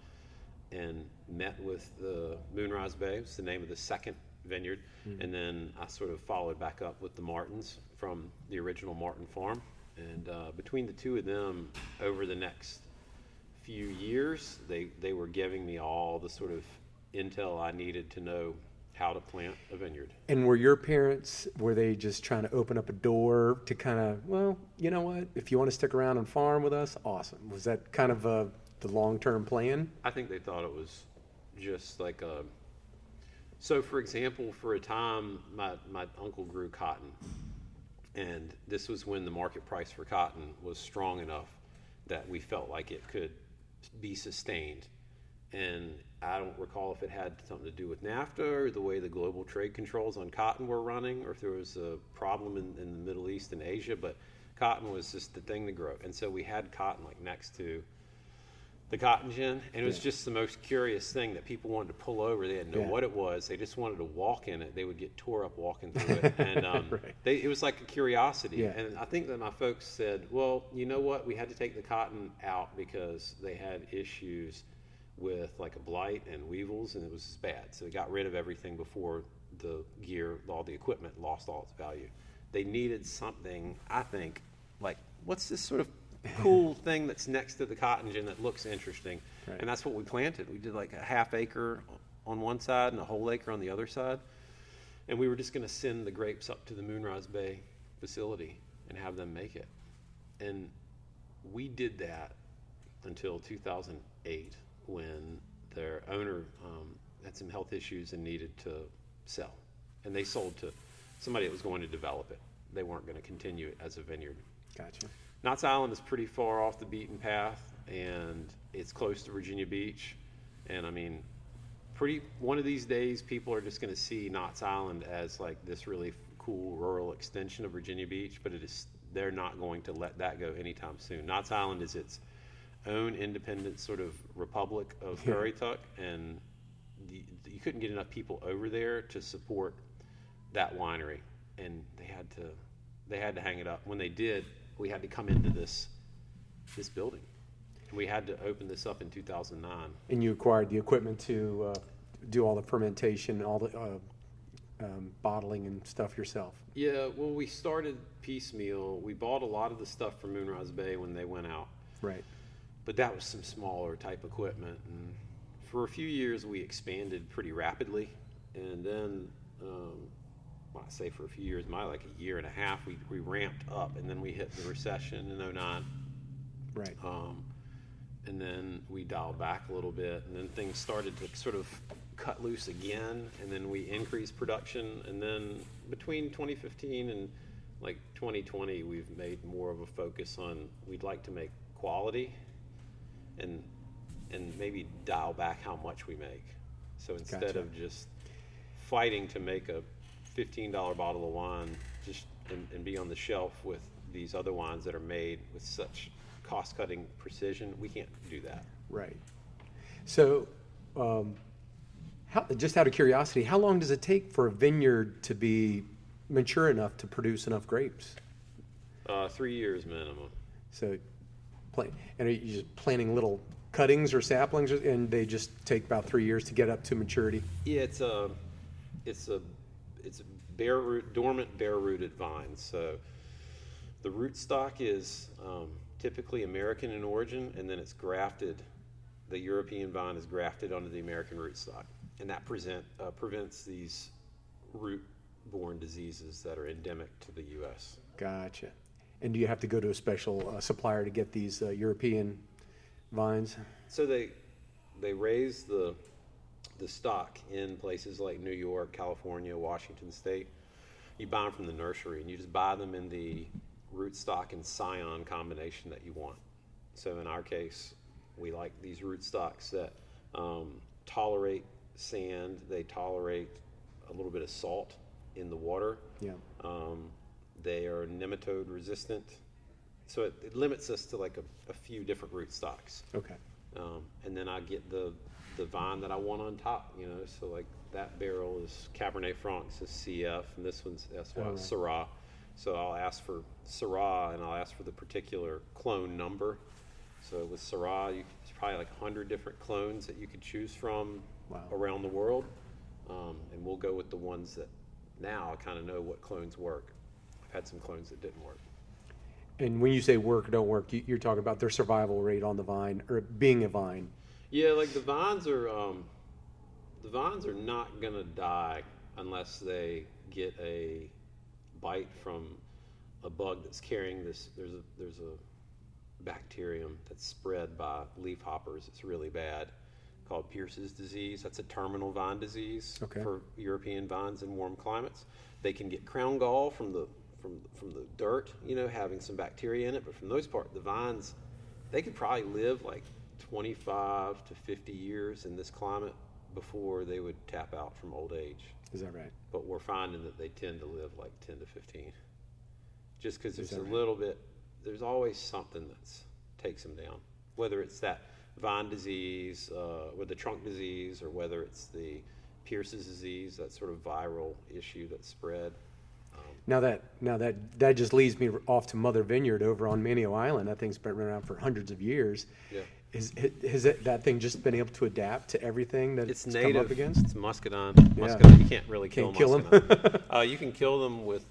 and met with the Moonrise Bay. It's the name of the second vineyard. And then I sort of followed back up with the Martins from the original Martin farm. And between the two of them, over the next few years, they were giving me all the sort of intel I needed to know how to plant a vineyard. And were your parents, were they just trying to open up a door to kind of, well, you know what, if you want to stick around and farm with us, awesome. Was that kind of the long-term plan? I think they thought it was just like so for example, for a time, my uncle grew cotton. And this was when the market price for cotton was strong enough that we felt like it could be sustained. And I don't recall if it had something to do with NAFTA or the way the global trade controls on cotton were running, or if there was a problem in the Middle East and Asia, but cotton was just the thing to grow. And so we had cotton like next to the cotton gin, and it was just the most curious thing that people wanted to pull over. They didn't know what it was. They just wanted to walk in it. They would get tore up walking through it. And it was like a curiosity. Yeah. And I think that my folks said, well, you know what? We had to take the cotton out because they had issues with like a blight and weevils, and it was bad. So they got rid of everything before the gear, all the equipment lost all its value. They needed something, I think, like, what's this sort of cool thing that's next to the cotton gin that looks interesting? Right. And that's what we planted. We did like a half acre on one side and a whole acre on the other side. And we were just going to send the grapes up to the Moonrise Bay facility and have them make it. And we did that until 2008, when their owner had some health issues and needed to sell. And they sold to somebody that was going to develop it. They weren't going to continue it as a vineyard. Gotcha. Knott's Island is pretty far off the beaten path, and it's close to Virginia Beach. And I mean, one of these days, people are just going to see Knott's Island as like this really cool rural extension of Virginia Beach, but they're not going to let that go anytime soon. Knott's Island is its own independent sort of republic of Currituck, and you couldn't get enough people over there to support that winery, and they had to hang it up. When they did, we had to come into this building, and we had to open this up in 2009. And you acquired the equipment to do all the fermentation, all the bottling and stuff yourself? Yeah, well, we started piecemeal. We bought a lot of the stuff from Moonrise Bay when they went out. Right. But that was some smaller type equipment. And for a few years, we expanded pretty rapidly. And then, I say for a few years, like a year and a half, we ramped up. And then we hit the recession in 2009. Right. And then we dialed back a little bit. And then things started to sort of cut loose again. And then we increased production. And then between 2015 and like 2020, we've made more of a focus on, we'd like to make quality and maybe dial back how much we make. So instead of just fighting to make a $15 bottle of wine and be on the shelf with these other wines that are made with such cost-cutting precision, we can't do that. Right. So just out of curiosity, how long does it take for a vineyard to be mature enough to produce enough grapes? 3 years minimum. So, and are you just planting little cuttings or saplings, and they just take about 3 years to get up to maturity? Yeah, it's a bare root, dormant bare rooted vines. So the rootstock is typically American in origin, and then it's grafted. The European vine is grafted onto the American rootstock, and that prevents these root-borne diseases that are endemic to the U.S. Gotcha. And do you have to go to a special supplier to get these European vines? So they raise the stock in places like New York, California, Washington State. You buy them from the nursery, and you just buy them in the rootstock and scion combination that you want. So in our case, we like these rootstocks that tolerate sand. They tolerate a little bit of salt in the water. Yeah. They are nematode resistant, so it limits us to like a few different rootstocks. Okay. And then I get the vine that I want on top, so like that barrel is Cabernet Franc, is CF, and this one's Syrah. So I'll ask for Syrah, and I'll ask for the particular clone number. So with Syrah, there's probably like 100 different clones that you could choose from around the world, and we'll go with the ones that now I kind of know what clones work. I've had some clones that didn't work. And when you say work or don't work, you're talking about their survival rate on the vine, or being a vine. Yeah, like the vines are not gonna die unless they get a bite from a bug that's carrying this. There's a bacterium that's spread by leafhoppers. It's really bad, called Pierce's disease. That's a terminal vine disease for European vines in warm climates. They can get crown gall from the dirt, having some bacteria in it, but for the most part, the vines, they could probably live like 25 to 50 years in this climate before they would tap out from old age. Is that right? But we're finding that they tend to live like 10 to 15. Just because there's little bit, there's always something that takes them down. Whether it's that vine disease, with the trunk disease, or whether it's the Pierce's disease, that sort of viral issue that's spread. Now that just leads me off to Mother Vineyard over on Manio Island. That thing's been around for hundreds of years. Yeah. Has that thing just been able to adapt to everything that it's native. come up against? It's muscadine. Yeah. Muscadine. You can't really kill them. You can kill them with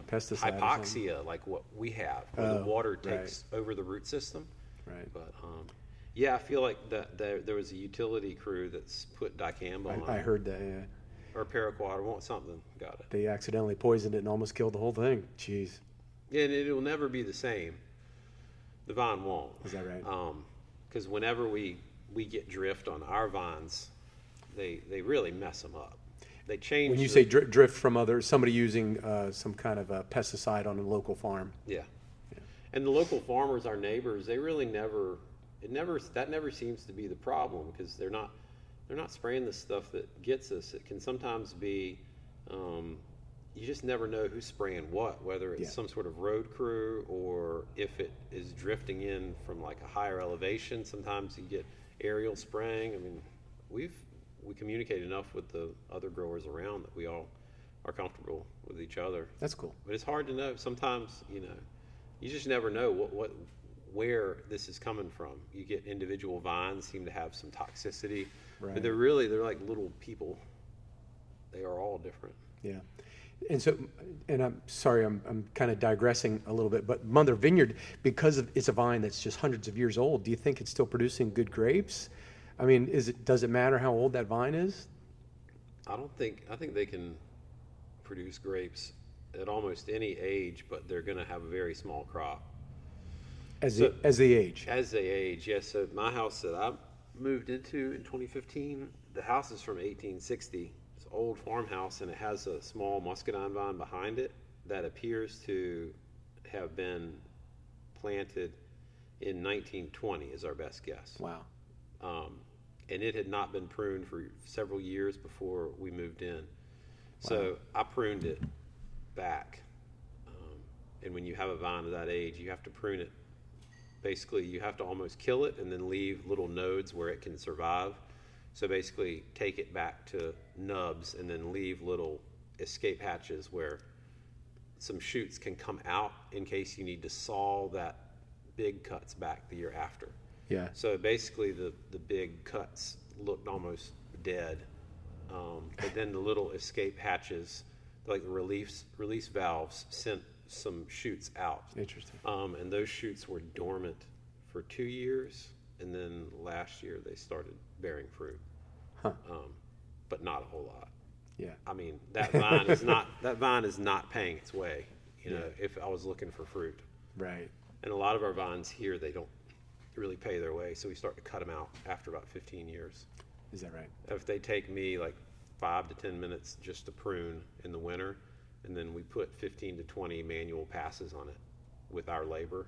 pesticide, hypoxia, like what we have, where the water takes over the root system. Right. But yeah, I feel like that there was a utility crew that's put dicamba on. I heard that. Yeah. Or paraquat, or something. Got it. They accidentally poisoned it and almost killed the whole thing. Jeez. Yeah, and it'll never be the same. The vine won't. Is that right? Because whenever we get drift on our vines, they really mess them up. They change. When you say drift from somebody using some kind of a pesticide on a local farm. Yeah. And the local farmers, our neighbors, they really that never seems to be the problem, because they're not spraying the stuff that gets us. It can sometimes be, you just never know who's spraying what, whether it's some sort of road crew, or if it is drifting in from like a higher elevation. Sometimes you get aerial spraying. I mean, we communicate enough with the other growers around that we all are comfortable with each other. That's cool. But it's hard to know. Sometimes, you just never know where this is coming from. You get individual vines seem to have some toxicity, but they're like little people. They are all different. Yeah. And I'm sorry, I'm kind of digressing a little bit, but Mother Vineyard, because it's a vine that's just hundreds of years old, do you think it's still producing good grapes? I mean, does it matter how old that vine is? I think they can produce grapes at almost any age, but they're going to have a very small crop. As they age? As they age, yes. So my house that I moved into in 2015, the house is from 1860. It's an old farmhouse, and it has a small muscadine vine behind it that appears to have been planted in 1920 is our best guess. Wow. And it had not been pruned for several years before we moved in. Wow. So I pruned it back. And when you have a vine of that age, you have to prune it. Basically, you have to almost kill it and then leave little nodes where it can survive. So basically, take it back to nubs and then leave little escape hatches where some shoots can come out in case you need to saw that big cuts back the year after. Yeah. So basically, the big cuts looked almost dead, but then the little escape hatches, like the release valves, sent some shoots out. Interesting. And those shoots were dormant for 2 years, and then last year they started bearing fruit. Huh. But not a whole lot. Yeah. I mean, that vine is not paying its way. If I was looking for fruit. Right. And a lot of our vines here, they don't really pay their way, so we start to cut them out after about 15 years. Is that right? If they take me like 5 to 10 minutes just to prune in the winter, and then we put 15 to 20 manual passes on it with our labor,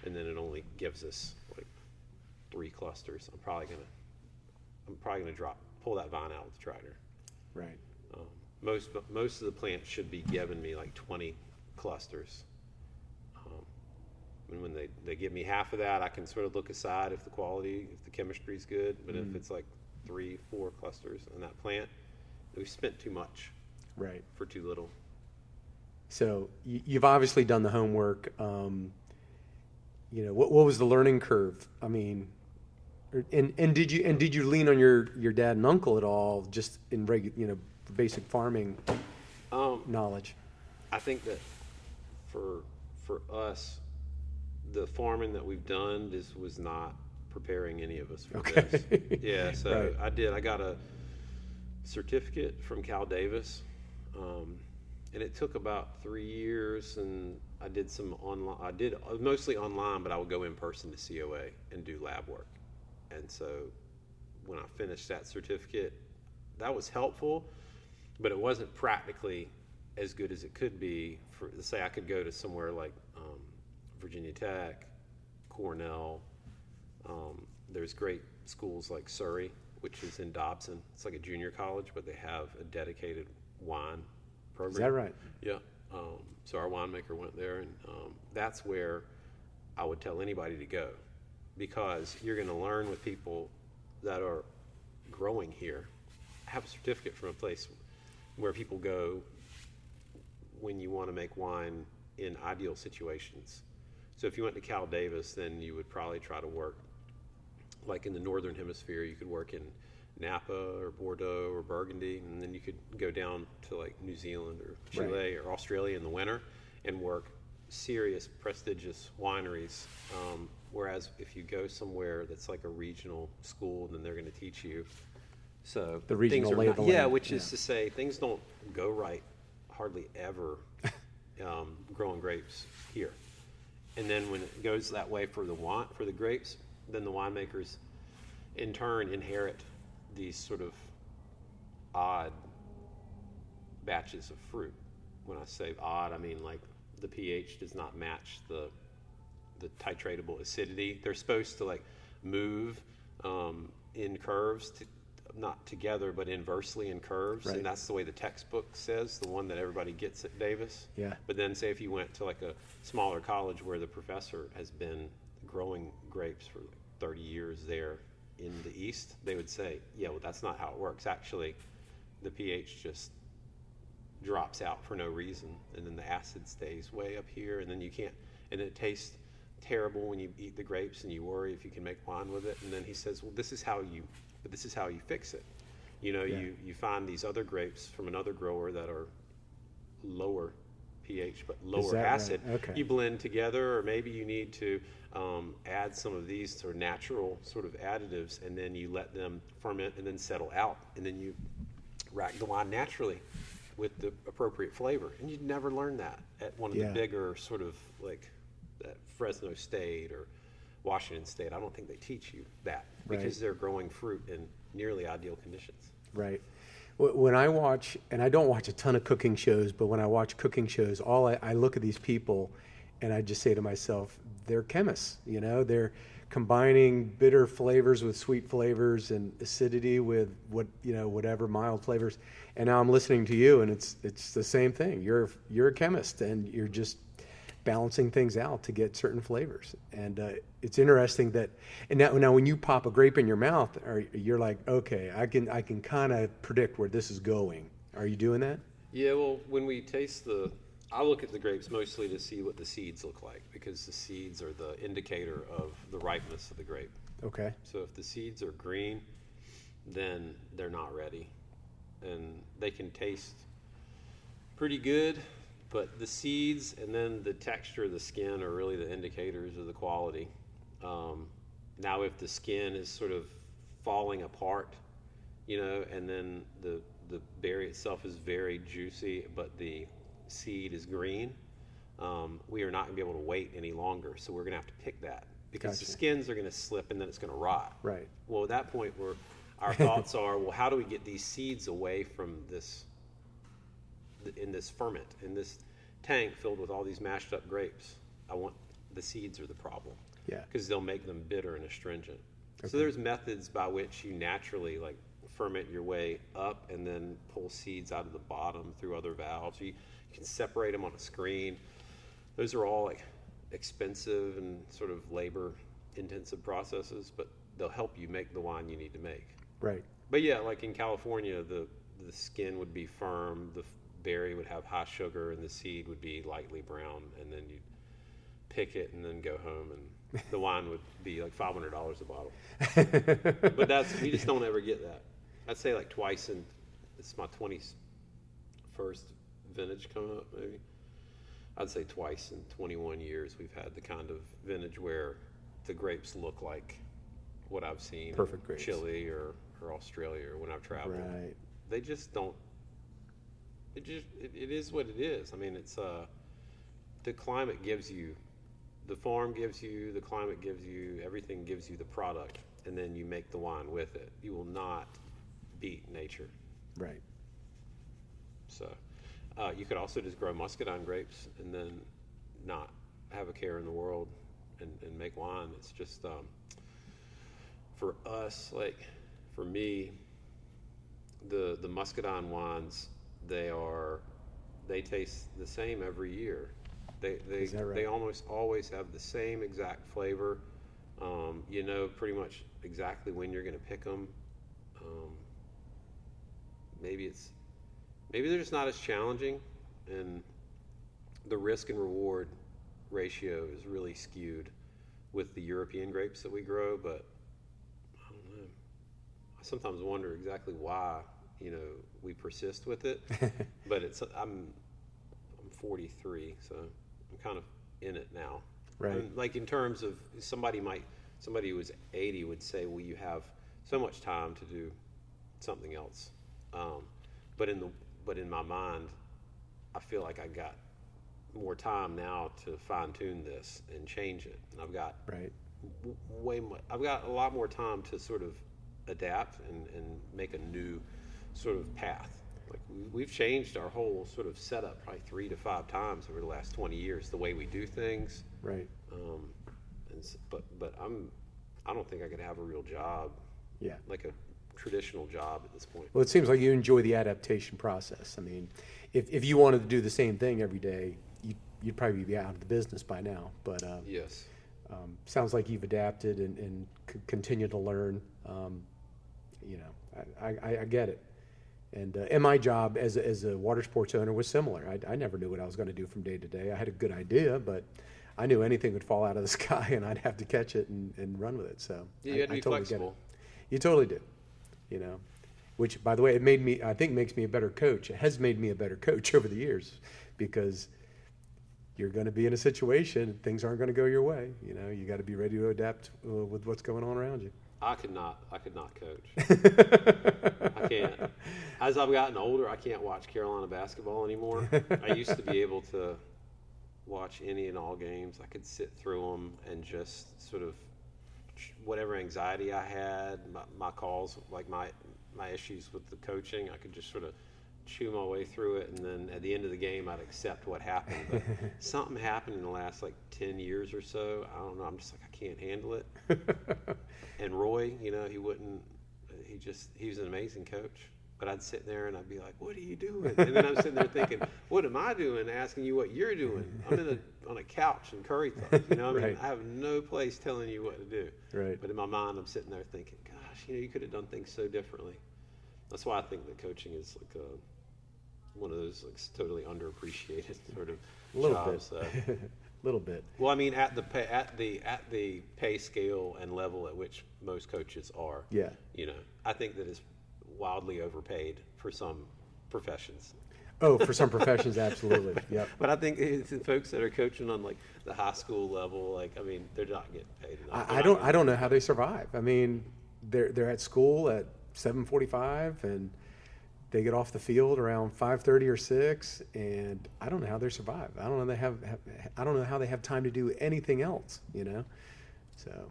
and then it only gives us like 3 clusters. I'm probably gonna pull that vine out with the tractor. Right. Most of the plants should be giving me like 20 clusters. And when they give me half of that, I can sort of look aside if the chemistry is good. But if it's like 3-4 clusters in that plant, we've spent too much Right. for too little. So you've obviously done the homework. What was the learning curve? I mean, and did you lean on your dad and uncle at all, just in basic farming knowledge? I think that for us, the farming that we've done was not preparing any of us for this. Yeah, so right. I got a certificate from Cal Davis, and it took about 3 years, and I did some online. I did mostly online, but I would go in person to COA and do lab work. And so when I finished that certificate, that was helpful, but it wasn't practically as good as it could be. For say, I could go to somewhere like Virginia Tech, Cornell. There's great schools like Surrey, which is in Dobson. It's like a junior college, but they have a dedicated wine program. Is that right? Yeah. So our winemaker went there, and that's where I would tell anybody to go, because you're going to learn with people that are growing here. I have a certificate from a place where people go when you want to make wine in ideal situations. So if you went to Cal Davis, then you would probably try to work like in the northern hemisphere. You could work in Napa or Bordeaux or Burgundy, and then you could go down to like New Zealand or Chile or Australia in the winter and work serious, prestigious wineries. Whereas if you go somewhere that's like a regional school, then they're going to teach you. So the regional labeling. Which is to say things don't go right hardly ever growing grapes here. And then when it goes that way for the grapes, then the winemakers in turn inherit these sort of odd batches of fruit. When I say odd, I mean like the pH does not match the titratable acidity. They're supposed to like move in curves, not together, but inversely in curves. Right. And that's the way the textbook says, the one that everybody gets at Davis. Yeah. But then say if you went to like a smaller college where the professor has been growing grapes for 30 years there in the East, they would say, yeah, well, that's not how it works. Actually, the pH just drops out for no reason, and then the acid stays way up here, and then you can't, and it tastes terrible when you eat the grapes, and you worry if you can make wine with it. And then he says, well, this is how you fix it. You find these other grapes from another grower that are lower pH but lower acid. Right? Okay. You blend together, or maybe you need to add some of these sort of natural sort of additives, and then you let them ferment and then settle out, and then you rack the wine naturally with the appropriate flavor. And you'd never learn that at one of the bigger sort of like at Fresno State or Washington State. I don't think they teach you that because they're growing fruit in nearly ideal conditions. Right. When I watch, and I don't watch a ton of cooking shows, but when I watch cooking shows, I look at these people and I just say to myself, they're chemists. They're combining bitter flavors with sweet flavors and acidity with whatever mild flavors. And now I'm listening to you, and it's the same thing. You're a chemist, and you're just balancing things out to get certain flavors. And it's interesting that, and now when you pop a grape in your mouth, you're like, okay, I can kind of predict where this is going. Are you doing that? Yeah, well, when we taste I look at the grapes mostly to see what the seeds look like, because the seeds are the indicator of the ripeness of the grape. Okay. So if the seeds are green, then they're not ready. And they can taste pretty good, but the seeds and then the texture of the skin are really the indicators of the quality. Now, if the skin is sort of falling apart, and then the berry itself is very juicy, but the seed is green, we are not going to be able to wait any longer. So we're going to have to pick that, because the skins are going to slip and then it's going to rot. Right. Well, at that point, our thoughts are, well, how do we get these seeds away from this, in this ferment, in this tank filled with all these mashed up grapes? The seeds are the problem. Yeah. Because they'll make them bitter and astringent. Okay. So there's methods by which you naturally ferment your way up and then pull seeds out of the bottom through other valves. You can separate them on a screen. Those are all expensive and sort of labor intensive processes, but they'll help you make the wine you need to make. Right. But yeah, like in California, the skin would be firm, the berry would have high sugar, and the seed would be lightly brown, and then you'd pick it and then go home, and the wine would be like $500 a bottle. But we just don't ever get that. I'd say like twice in, it's my 21st vintage coming up, maybe. I'd say twice in 21 years we've had the kind of vintage where the grapes look like what I've seen Perfect in grapes. Chile or Australia or when I've traveled. Right. They just don't. It is what it is. I mean, it's the climate gives you, the farm gives you, the climate gives you, everything gives you the product, and then you make the wine with it. You will not beat nature. Right. So you could also just grow muscadine grapes and then not have a care in the world and make wine. It's just for us, like for me, the muscadine wines, they taste the same every year. Is that right? They almost always have the same exact flavor. You know pretty much exactly when you're going to pick them. Maybe they're just not as challenging, and the risk and reward ratio is really skewed with the European grapes that we grow. But I don't know. I sometimes wonder exactly why we persist with it. But I'm 43, so I'm kind of in it now. Right. And like in terms of somebody who was 80 would say, well, you have so much time to do something else. But in my mind, I feel like I got more time now to fine tune this and change it. And I've got I've got a lot more time to sort of adapt and make a new sort of path. Like we've changed our whole sort of setup probably 3 to 5 times over the last 20 years, the way we do things. Right. But I don't think I could have a real job. Yeah. Like a traditional job at this point. Well, it seems like you enjoy the adaptation process. I mean, if you wanted to do the same thing every day, you'd probably be out of the business by now. But Yes. Sounds like you've adapted and continue to learn. I get it. And my job as a water sports owner was similar. I never knew what I was going to do from day to day. I had a good idea, but I knew anything would fall out of the sky, and I'd have to catch it and run with it. So yeah, you had to be totally flexible. Get it. You totally do. Which, by the way, I think makes me a better coach. It has made me a better coach over the years, because you're going to be in a situation and things aren't going to go your way. You got to be ready to adapt with what's going on around you. I could not coach. I can't. As I've gotten older, I can't watch Carolina basketball anymore. I used to be able to watch any and all games. I could sit through them and just sort of whatever anxiety I had, my calls, like my issues with the coaching, I could just sort of chew my way through it, and then at the end of the game, I'd accept what happened. But something happened in the last like 10 years or so. I don't know. I'm just like, I can't handle it. And Roy, he was an amazing coach. But I'd sit there and I'd be like, what are you doing? And then I'm sitting there thinking, what am I doing? Asking you what you're doing. I'm on a couch in Currituck. Right. I have no place telling you what to do. Right. But in my mind, I'm sitting there thinking, gosh, you could have done things so differently. That's why I think that coaching is like one of those like totally underappreciated sort of jobs. A little bit. Well, I mean, at the pay scale and level at which most coaches are. Yeah. I think that is wildly overpaid for some professions. Oh, for some professions, absolutely. Yep. But I think the folks that are coaching on like the high school level, they're not getting paid enough. I don't know how they survive. I mean, they're at school at 7:45 and they get off the field around 5:30 or 6, and I don't know how they survive. I don't know how they have time to do anything else. So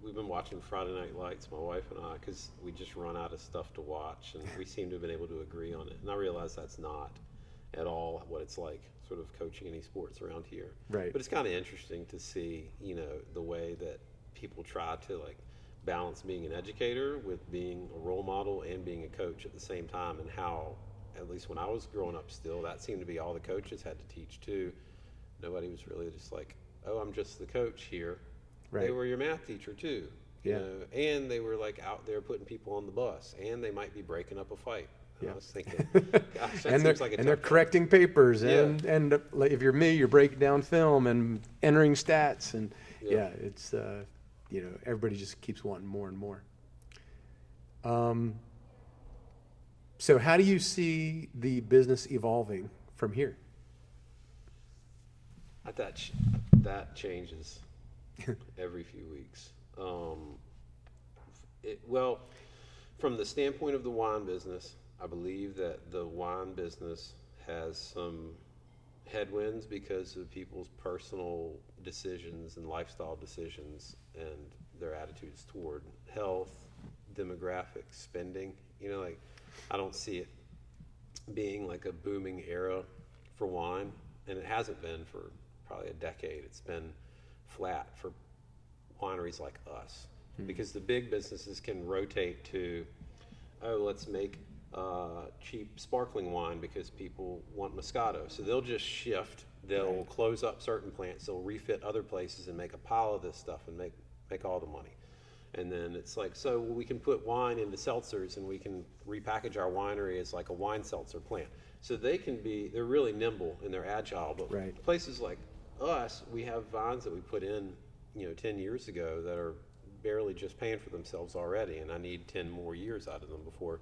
we've been watching Friday Night Lights, my wife and I, because we just run out of stuff to watch, and we seem to have been able to agree on it. And I realize that's not at all what it's like, sort of coaching any sports around here. Right. But it's kind of interesting to see, the way that people try to balance being an educator with being a role model and being a coach at the same time, and how, at least when I was growing up still, that seemed to be all the coaches had to teach too. Nobody was really just oh, I'm just the coach here. Right. They were your math teacher too. You know, and they were like out there putting people on the bus, and they might be breaking up a fight. And I was thinking, gosh, that seems like a and they're tough correcting papers, Yeah. and like, if you're me, you're breaking down film and entering stats, and it's everybody just keeps wanting more and more. So how do you see the business evolving from here? That changes every few weeks. Well, from the standpoint of the wine business, I believe that the wine business has some headwinds because of people's personal decisions and lifestyle decisions and their attitudes toward health, demographics, spending. You know, like, I don't see it being like a booming era for wine, and it hasn't been for probably a decade. It's been flat for wineries like us, because the big businesses can rotate to, oh, let's make cheap sparkling wine because people want Moscato. So they'll just shift. They'll close up certain plants. They'll refit other places and make a pile of this stuff and make all the money. And then it's like, so we can put wine into seltzers and we can repackage our winery as like a wine seltzer plant. So they're really nimble and they're agile. But places like us, we have vines that we put in, 10 years ago that are barely just paying for themselves already. And I need 10 more years out of them before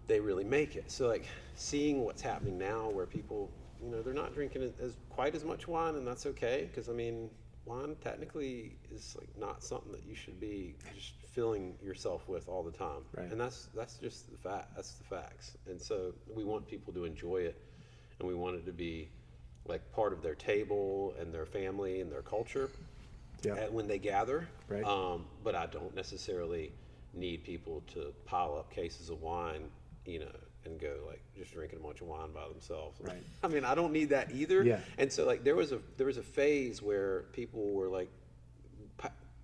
they really make it. So like seeing what's happening now where people, they're not drinking quite as much wine, and that's okay. Because wine technically is like not something that you should be just filling yourself with all the time. Right. And that's just the fact. That's the facts. And so we want people to enjoy it, and we want it to be like part of their table and their family and their culture when they gather. Right. But I don't necessarily need people to pile up cases of wine, and go like just drinking a bunch of wine by themselves. Right. I don't need that either. Yeah. And so like there was a phase where people were like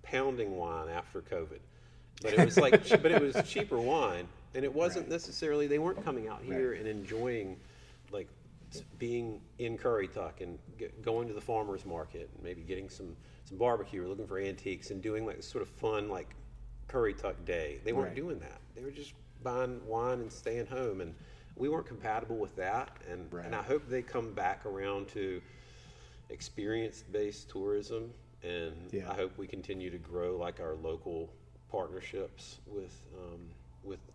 pounding wine after COVID, but it was like but it was cheaper wine, and it wasn't necessarily, they weren't coming out here and enjoying like being in Currituck and going to the farmer's market and maybe getting some barbecue or looking for antiques and doing like sort of fun like Currituck day. They weren't doing that. They were just buying wine and staying home, and we weren't compatible with that. And I hope they come back around to experience-based tourism, and I hope we continue to grow like our local partnerships with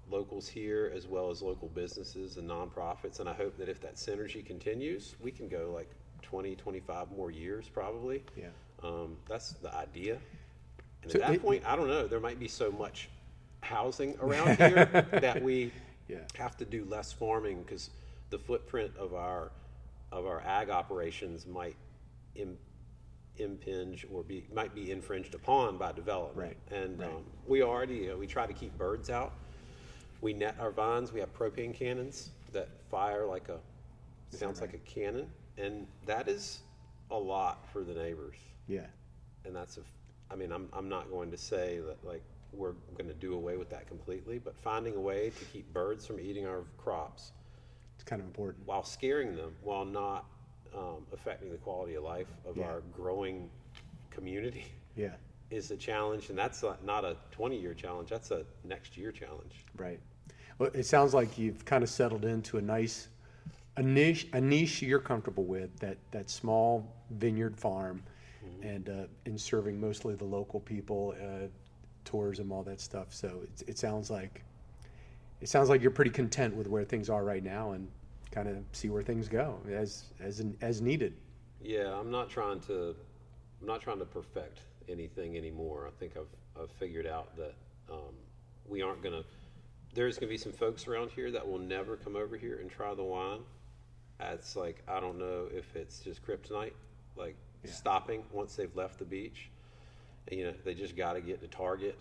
locals here as well as local businesses and nonprofits. And I hope that if that synergy continues, we can go like 20, 25 more years probably. That's the idea. And at that point, I don't know, there might be so much housing around here that we have to do less farming, because the footprint of our ag operations might impinge or might be infringed upon by development. And we already we try to keep birds out. We net our vines. We have propane cannons that fire like sounds like a cannon, and that is a lot for the neighbors. And that's I'm not going to say that like we're going to do away with that completely, but finding a way to keep birds from eating our crops, it's kind of important, while scaring them, while not affecting the quality of life of our growing community, is a challenge. And that's not a 20-year challenge. That's a next year challenge. Right. Well, it sounds like you've kind of settled into a niche you're comfortable with, that small vineyard farm, and in serving mostly the local people, tourism, all that stuff. So it sounds like you're pretty content with where things are right now, and kind of see where things go as needed. Yeah, I'm not trying to perfect anything anymore. I think I've figured out that there's gonna be some folks around here that will never come over here and try the wine. It's like, I don't know if it's just kryptonite, like stopping once they've left the beach. And, they just got to get to Target,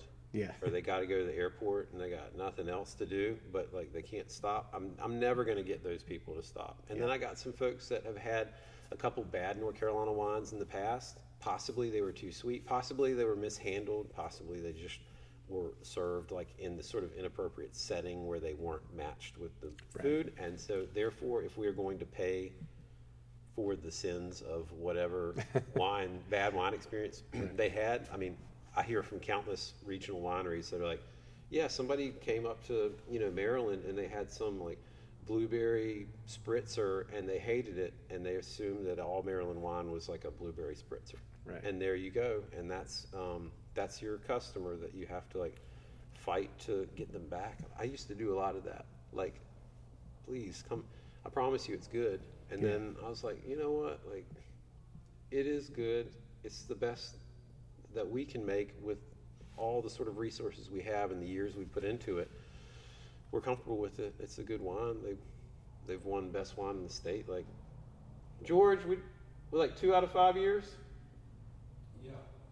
or they got to go to the airport, and they got nothing else to do, but like they can't stop. I'm never going to get those people to stop. And then I got some folks that have had a couple bad North Carolina wines in the past. Possibly they were too sweet. Possibly they were mishandled. Possibly they just were served like in the sort of inappropriate setting where they weren't matched with the food. And so therefore, if we are going to pay for the sins of whatever bad wine experience they had. I mean, I hear from countless regional wineries that are like, yeah, somebody came up to, Maryland and they had some like blueberry spritzer and they hated it and they assumed that all Maryland wine was like a blueberry spritzer. Right. And there you go. And that's your customer that you have to like fight to get them back. I used to do a lot of that. Like, please come. I promise you it's good. And then I was like, you know what? Like, it is good. It's the best that we can make with all the sort of resources we have and the years we put into it. We're comfortable with it. It's a good wine. They've won best wine in the state. Like, George, we're like 2 out of 5 years.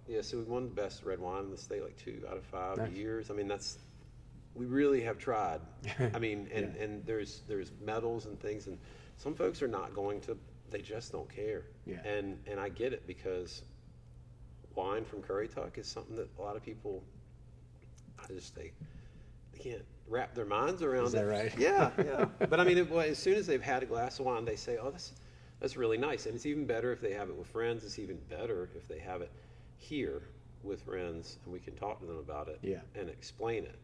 Yeah, so we won the best red wine in the state like 2 out of 5 Nice. years. I mean, we really have tried. I mean, and there's medals and things, and some folks are not going to, they just don't care. Yeah. And I get it, because wine from Currituck is something that a lot of people, they can't wrap their minds around. Is that right? Yeah. But I mean, as soon as they've had a glass of wine, they say, oh, that's really nice. And it's even better if they have it with friends. It's even better if they have it here with friends and we can talk to them about it and explain it.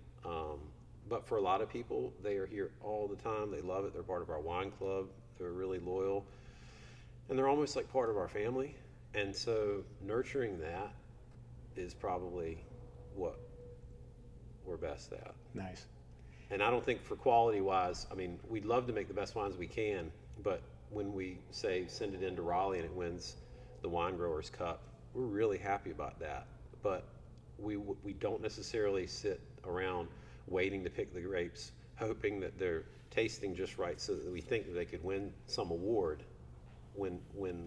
But for a lot of people, they are here all the time. They love it. They're part of our wine club. They're really loyal. And they're almost like part of our family. And so nurturing that is probably what we're best at. Nice. And I don't think for quality-wise, I mean, we'd love to make the best wines we can, but when we say send it into Raleigh and it wins the Wine Growers Cup, we're really happy about that. But we don't necessarily sit around waiting to pick the grapes, hoping that they're tasting just right so that we think that they could win some award. When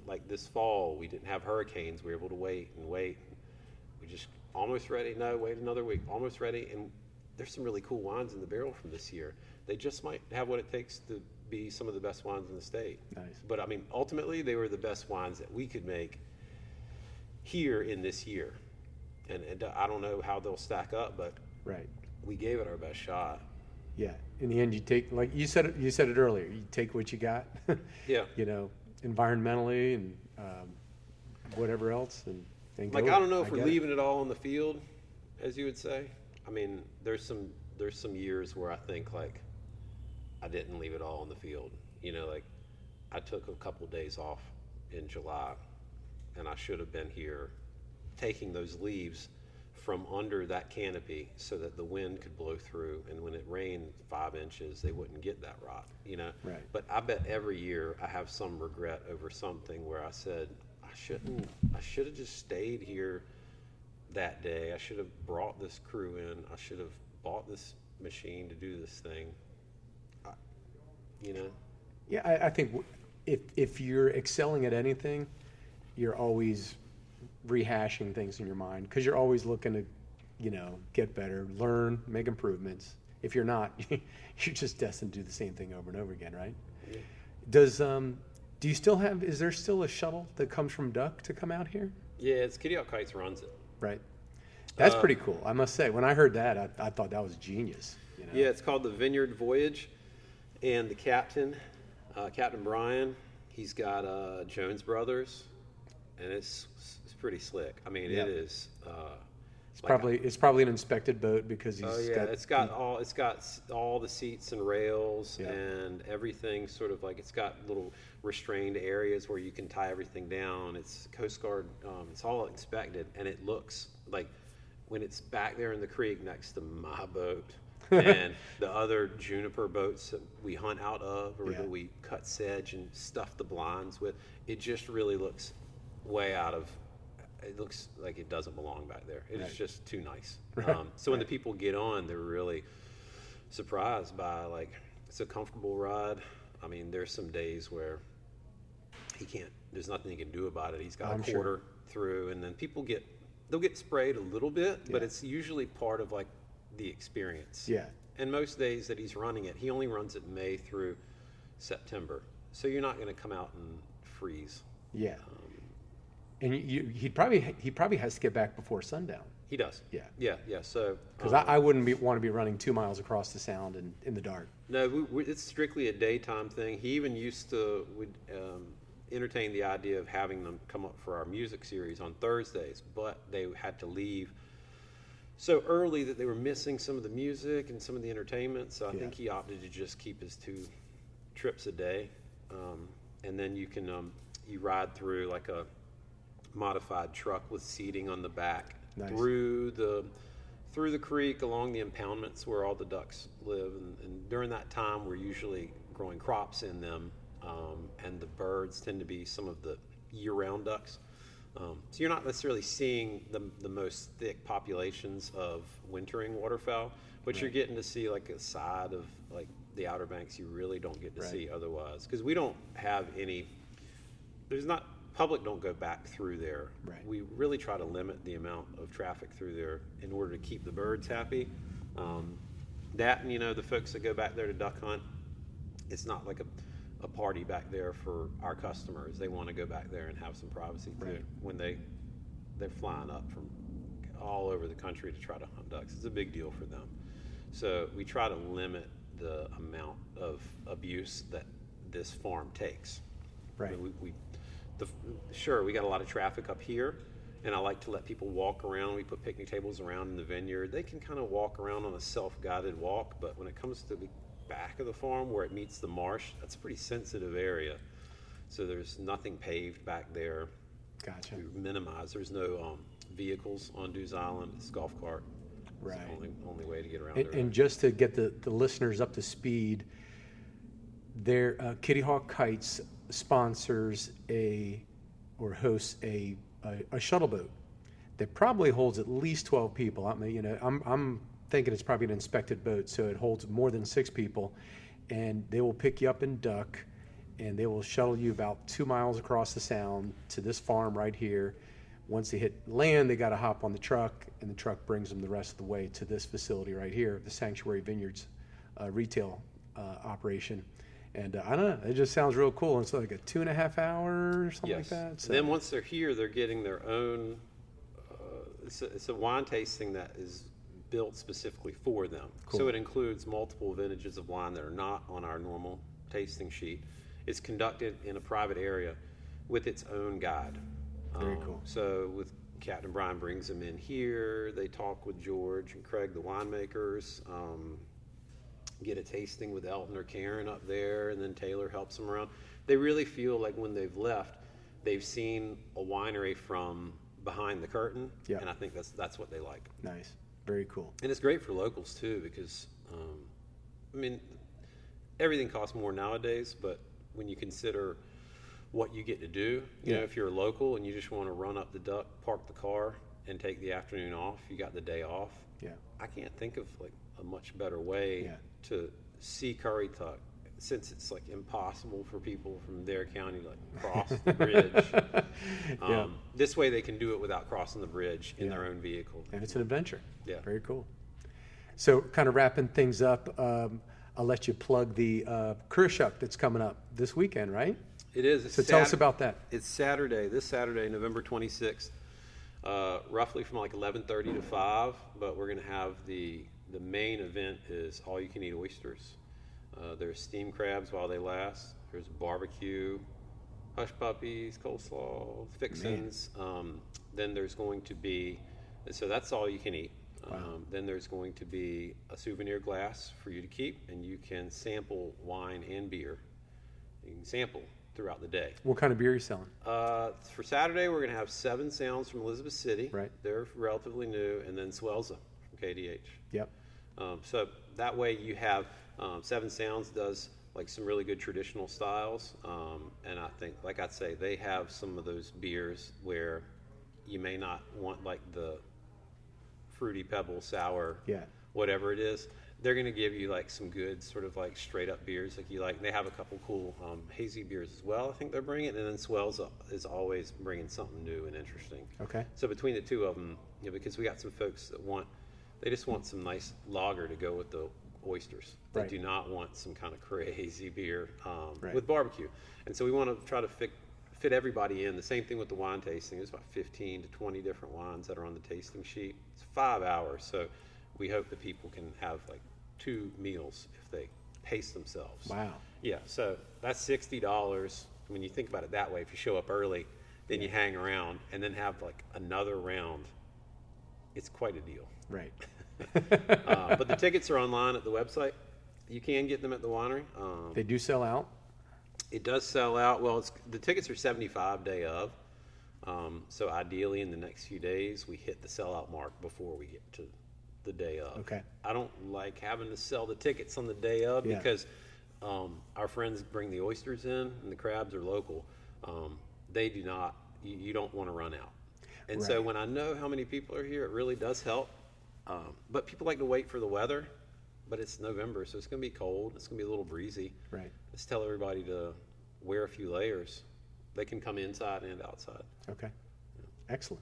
like this fall, we didn't have hurricanes, we were able to wait. We just almost ready. No, wait another week. Almost ready. And there's some really cool wines in the barrel from this year. They just might have what it takes to be some of the best wines in the state. Nice. But I mean, ultimately, they were the best wines that we could make here in this year. And I don't know how they'll stack up, but Right. we gave it our best shot. Yeah. In the end, you take, like you said it earlier, you take what you got. Yeah. Environmentally and whatever else, and Like, go. I don't know if we're get it. leaving it all on the field, as you would say. I mean, there's some years where I think like I didn't leave it all on the field. Like I took a couple days off in July, and I should have been here taking those leaves from under that canopy so that the wind could blow through, and when it rained 5 inches, they wouldn't get that rot. Right. But I bet every year I have some regret over something where I said I should have just stayed here that day. I should have brought this crew in. I should have bought this machine to do this thing. Yeah, I think if you're excelling at anything, you're always rehashing things in your mind, because you're always looking to, get better, learn, make improvements. If you're not, you're just destined to do the same thing over and over again, right? Yeah. Do you still have? Is there still a shuttle that comes from Duck to come out here? Yeah, it's Kitty Hawk Kites runs it. Right. That's pretty cool, I must say. When I heard that, I thought that was genius. Yeah, it's called the Vineyard Voyage, and the captain, Captain Brian, he's got Jones Brothers, and it's pretty slick. I mean, Yep. it is. It's probably an inspected boat because he's. Oh yeah, it's got all the seats and rails Yeah. and everything. Sort of like it's got little restrained areas where you can tie everything down. It's Coast Guard. It's all inspected, and it looks like when it's back there in the creek next to my boat and the other juniper boats that we hunt out of, or that we cut sedge and stuff the blinds with. It just really looks way out of. It looks like it doesn't belong back there. It is just too nice. Right. So when the people get on, they're really surprised by, like, it's a comfortable ride. I mean, there's some days where there's nothing he can do about it. He's got a quarter through, and then they'll get sprayed a little bit, but it's usually part of like the experience. Yeah. And most days that he's running it, he only runs it May through September. So you're not going to come out and freeze. Yeah. And he probably has to get back before sundown. He does. Yeah. Yeah. So Because I wouldn't want to be running 2 miles across the sound in the dark. no, it's strictly a daytime thing. He even used to entertained the idea of having them come up for our music series on Thursdays, but they had to leave so early that they were missing some of the music and some of the entertainment. So I think he opted to just keep his 2 trips a day. And then you can you ride through like a modified truck with seating on the back through the creek along the impoundments where all the ducks live. And during that time, we're usually growing crops in them. And the birds tend to be some of the year-round ducks. So you're not necessarily seeing the most thick populations of wintering waterfowl, but you're getting to see like a side of like the Outer Banks you really don't get to see otherwise. Because we don't have any, public don't go back through there. Right. We really try to limit the amount of traffic through there in order to keep the birds happy. That and, the folks that go back there to duck hunt, it's not like a party back there for our customers. They want to go back there and have some privacy too when they're flying up from all over the country to try to hunt ducks. It's a big deal for them. So we try to limit the amount of abuse that this farm takes. Right. We got a lot of traffic up here, and I like to let people walk around. We put picnic tables around in the vineyard. They can kind of walk around on a self-guided walk, but when it comes to the back of the farm where it meets the marsh, that's a pretty sensitive area. So there's nothing paved back there. Gotcha. To minimize. There's no vehicles on Dews Island. It's golf cart. Right. It's the only way to get around there. And just to get the listeners up to speed, Kitty Hawk Kites sponsors hosts a shuttle boat that probably holds at least 12 people. I'm thinking it's probably an inspected boat, so it holds more than 6 people, and they will pick you up in duck, and they will shuttle you about 2 miles across the sound to this farm right here. Once they hit land, they got to hop on the truck, and the truck brings them the rest of the way to this facility right here, the Sanctuary Vineyards retail operation. And I don't know, it just sounds real cool. It's like a 2.5 hour or something like that. So. Then once they're here, they're getting their own. It's a wine tasting that is built specifically for them. Cool. So it includes multiple vintages of wine that are not on our normal tasting sheet. It's conducted in a private area with its own guide. Very cool. So with Captain Brian brings them in here. They talk with George and Craig, the winemakers. Get a tasting with Elton or Karen up there, and then Taylor helps them around. They really feel like when they've left, they've seen a winery from behind the curtain, and I think that's what they like. Nice. Very cool. And it's great for locals too, because everything costs more nowadays, but when you consider what you get to do, you know, if you're a local and you just want to run up the duck, park the car, and take the afternoon off, you got the day off. Yeah. I can't think of like a much better way to see Currituck, since it's like impossible for people from their county to like cross the bridge. This way they can do it without crossing the bridge in their own vehicle. And it's an adventure. Yeah. Very cool. So kind of wrapping things up, I'll let you plug the Currituck that's coming up this weekend, right? It is. So tell us about that. It's this Saturday, November 26th, roughly from like 11:30 to 5, but we're going to have the main event is all-you-can-eat oysters. There's steamed crabs while they last. There's barbecue, hush puppies, coleslaw, fixins. Then there's going to be, so that's all you can eat. Wow. Then there's going to be a souvenir glass for you to keep, and you can sample wine and beer. You can sample throughout the day. What kind of beer are you selling? For Saturday, we're going to have 7 Sounds from Elizabeth City. Right. They're relatively new, and then Swelza from KDH. Yep. So that way you have 7 Sounds does like some really good traditional styles, and I think, like I'd say, they have some of those beers where you may not want like the fruity pebble sour, whatever it is. They're going to give you like some good sort of like straight up beers like you like. They have a couple cool hazy beers as well, I think they're bringing, and then Swells is always bringing something new and interesting. Okay. So between the two of them, because we got some folks that they just want some nice lager to go with the oysters. They do not want some kind of crazy beer with barbecue. And so we want to try to fit everybody in. The same thing with the wine tasting. There's about 15 to 20 different wines that are on the tasting sheet. It's 5 hours, so we hope that people can have like 2 meals if they pace themselves. Wow. Yeah, so that's $60 when you think about it that way, if you show up early, then you hang around, and then have like another round, it's quite a deal. Right. But the tickets are online at the website. You can get them at the winery. They do sell out? It does sell out. Well, the tickets are 75 day of. So ideally in the next few days, we hit the sellout mark before we get to the day of. Okay. I don't like having to sell the tickets on the day of because our friends bring the oysters in and the crabs are local. They do not, you don't want to run out. And so when I know how many people are here, it really does help. But people like to wait for the weather, but it's November, so it's going to be cold. It's going to be a little breezy. Right. Let's tell everybody to wear a few layers. They can come inside and outside. Okay. Excellent.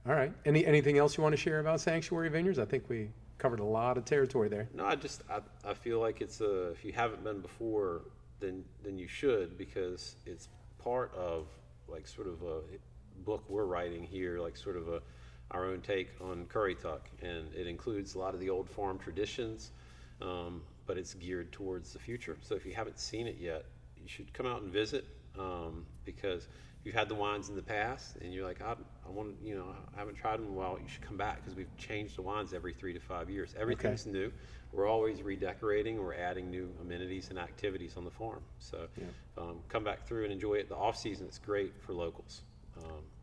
All right. Anything else you want to share about Sanctuary Vineyards? I think we covered a lot of territory there. No, I feel like it's if you haven't been before, then you should, because it's part of like sort of a book we're writing here, like sort of our own take on Currituck, and it includes a lot of the old farm traditions, but it's geared towards the future. So if you haven't seen it yet, you should come out and visit, because if you've had the wines in the past and you're like, I want to, I haven't tried them in a while, you should come back, because we've changed the wines every 3 to 5 years. Everything's new. We're always redecorating. We're adding new amenities and activities on the farm. So come back through and enjoy it. The off season, it's great for locals,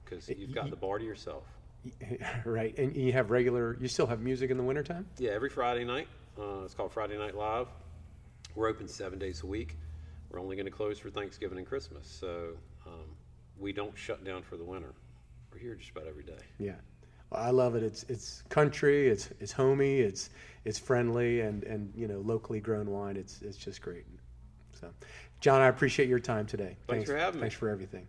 because you've got the bar to yourself. Right. And you still have music in the wintertime? Yeah, every Friday night. It's called Friday Night Live. We're open 7 days a week. We're only going to close for Thanksgiving and Christmas. So we don't shut down for the winter. We're here just about every day. Yeah. Well, I love it. It's country, it's homey, it's friendly, and locally grown wine. It's just great. So, John, I appreciate your time today. Thanks for having me. Thanks for everything.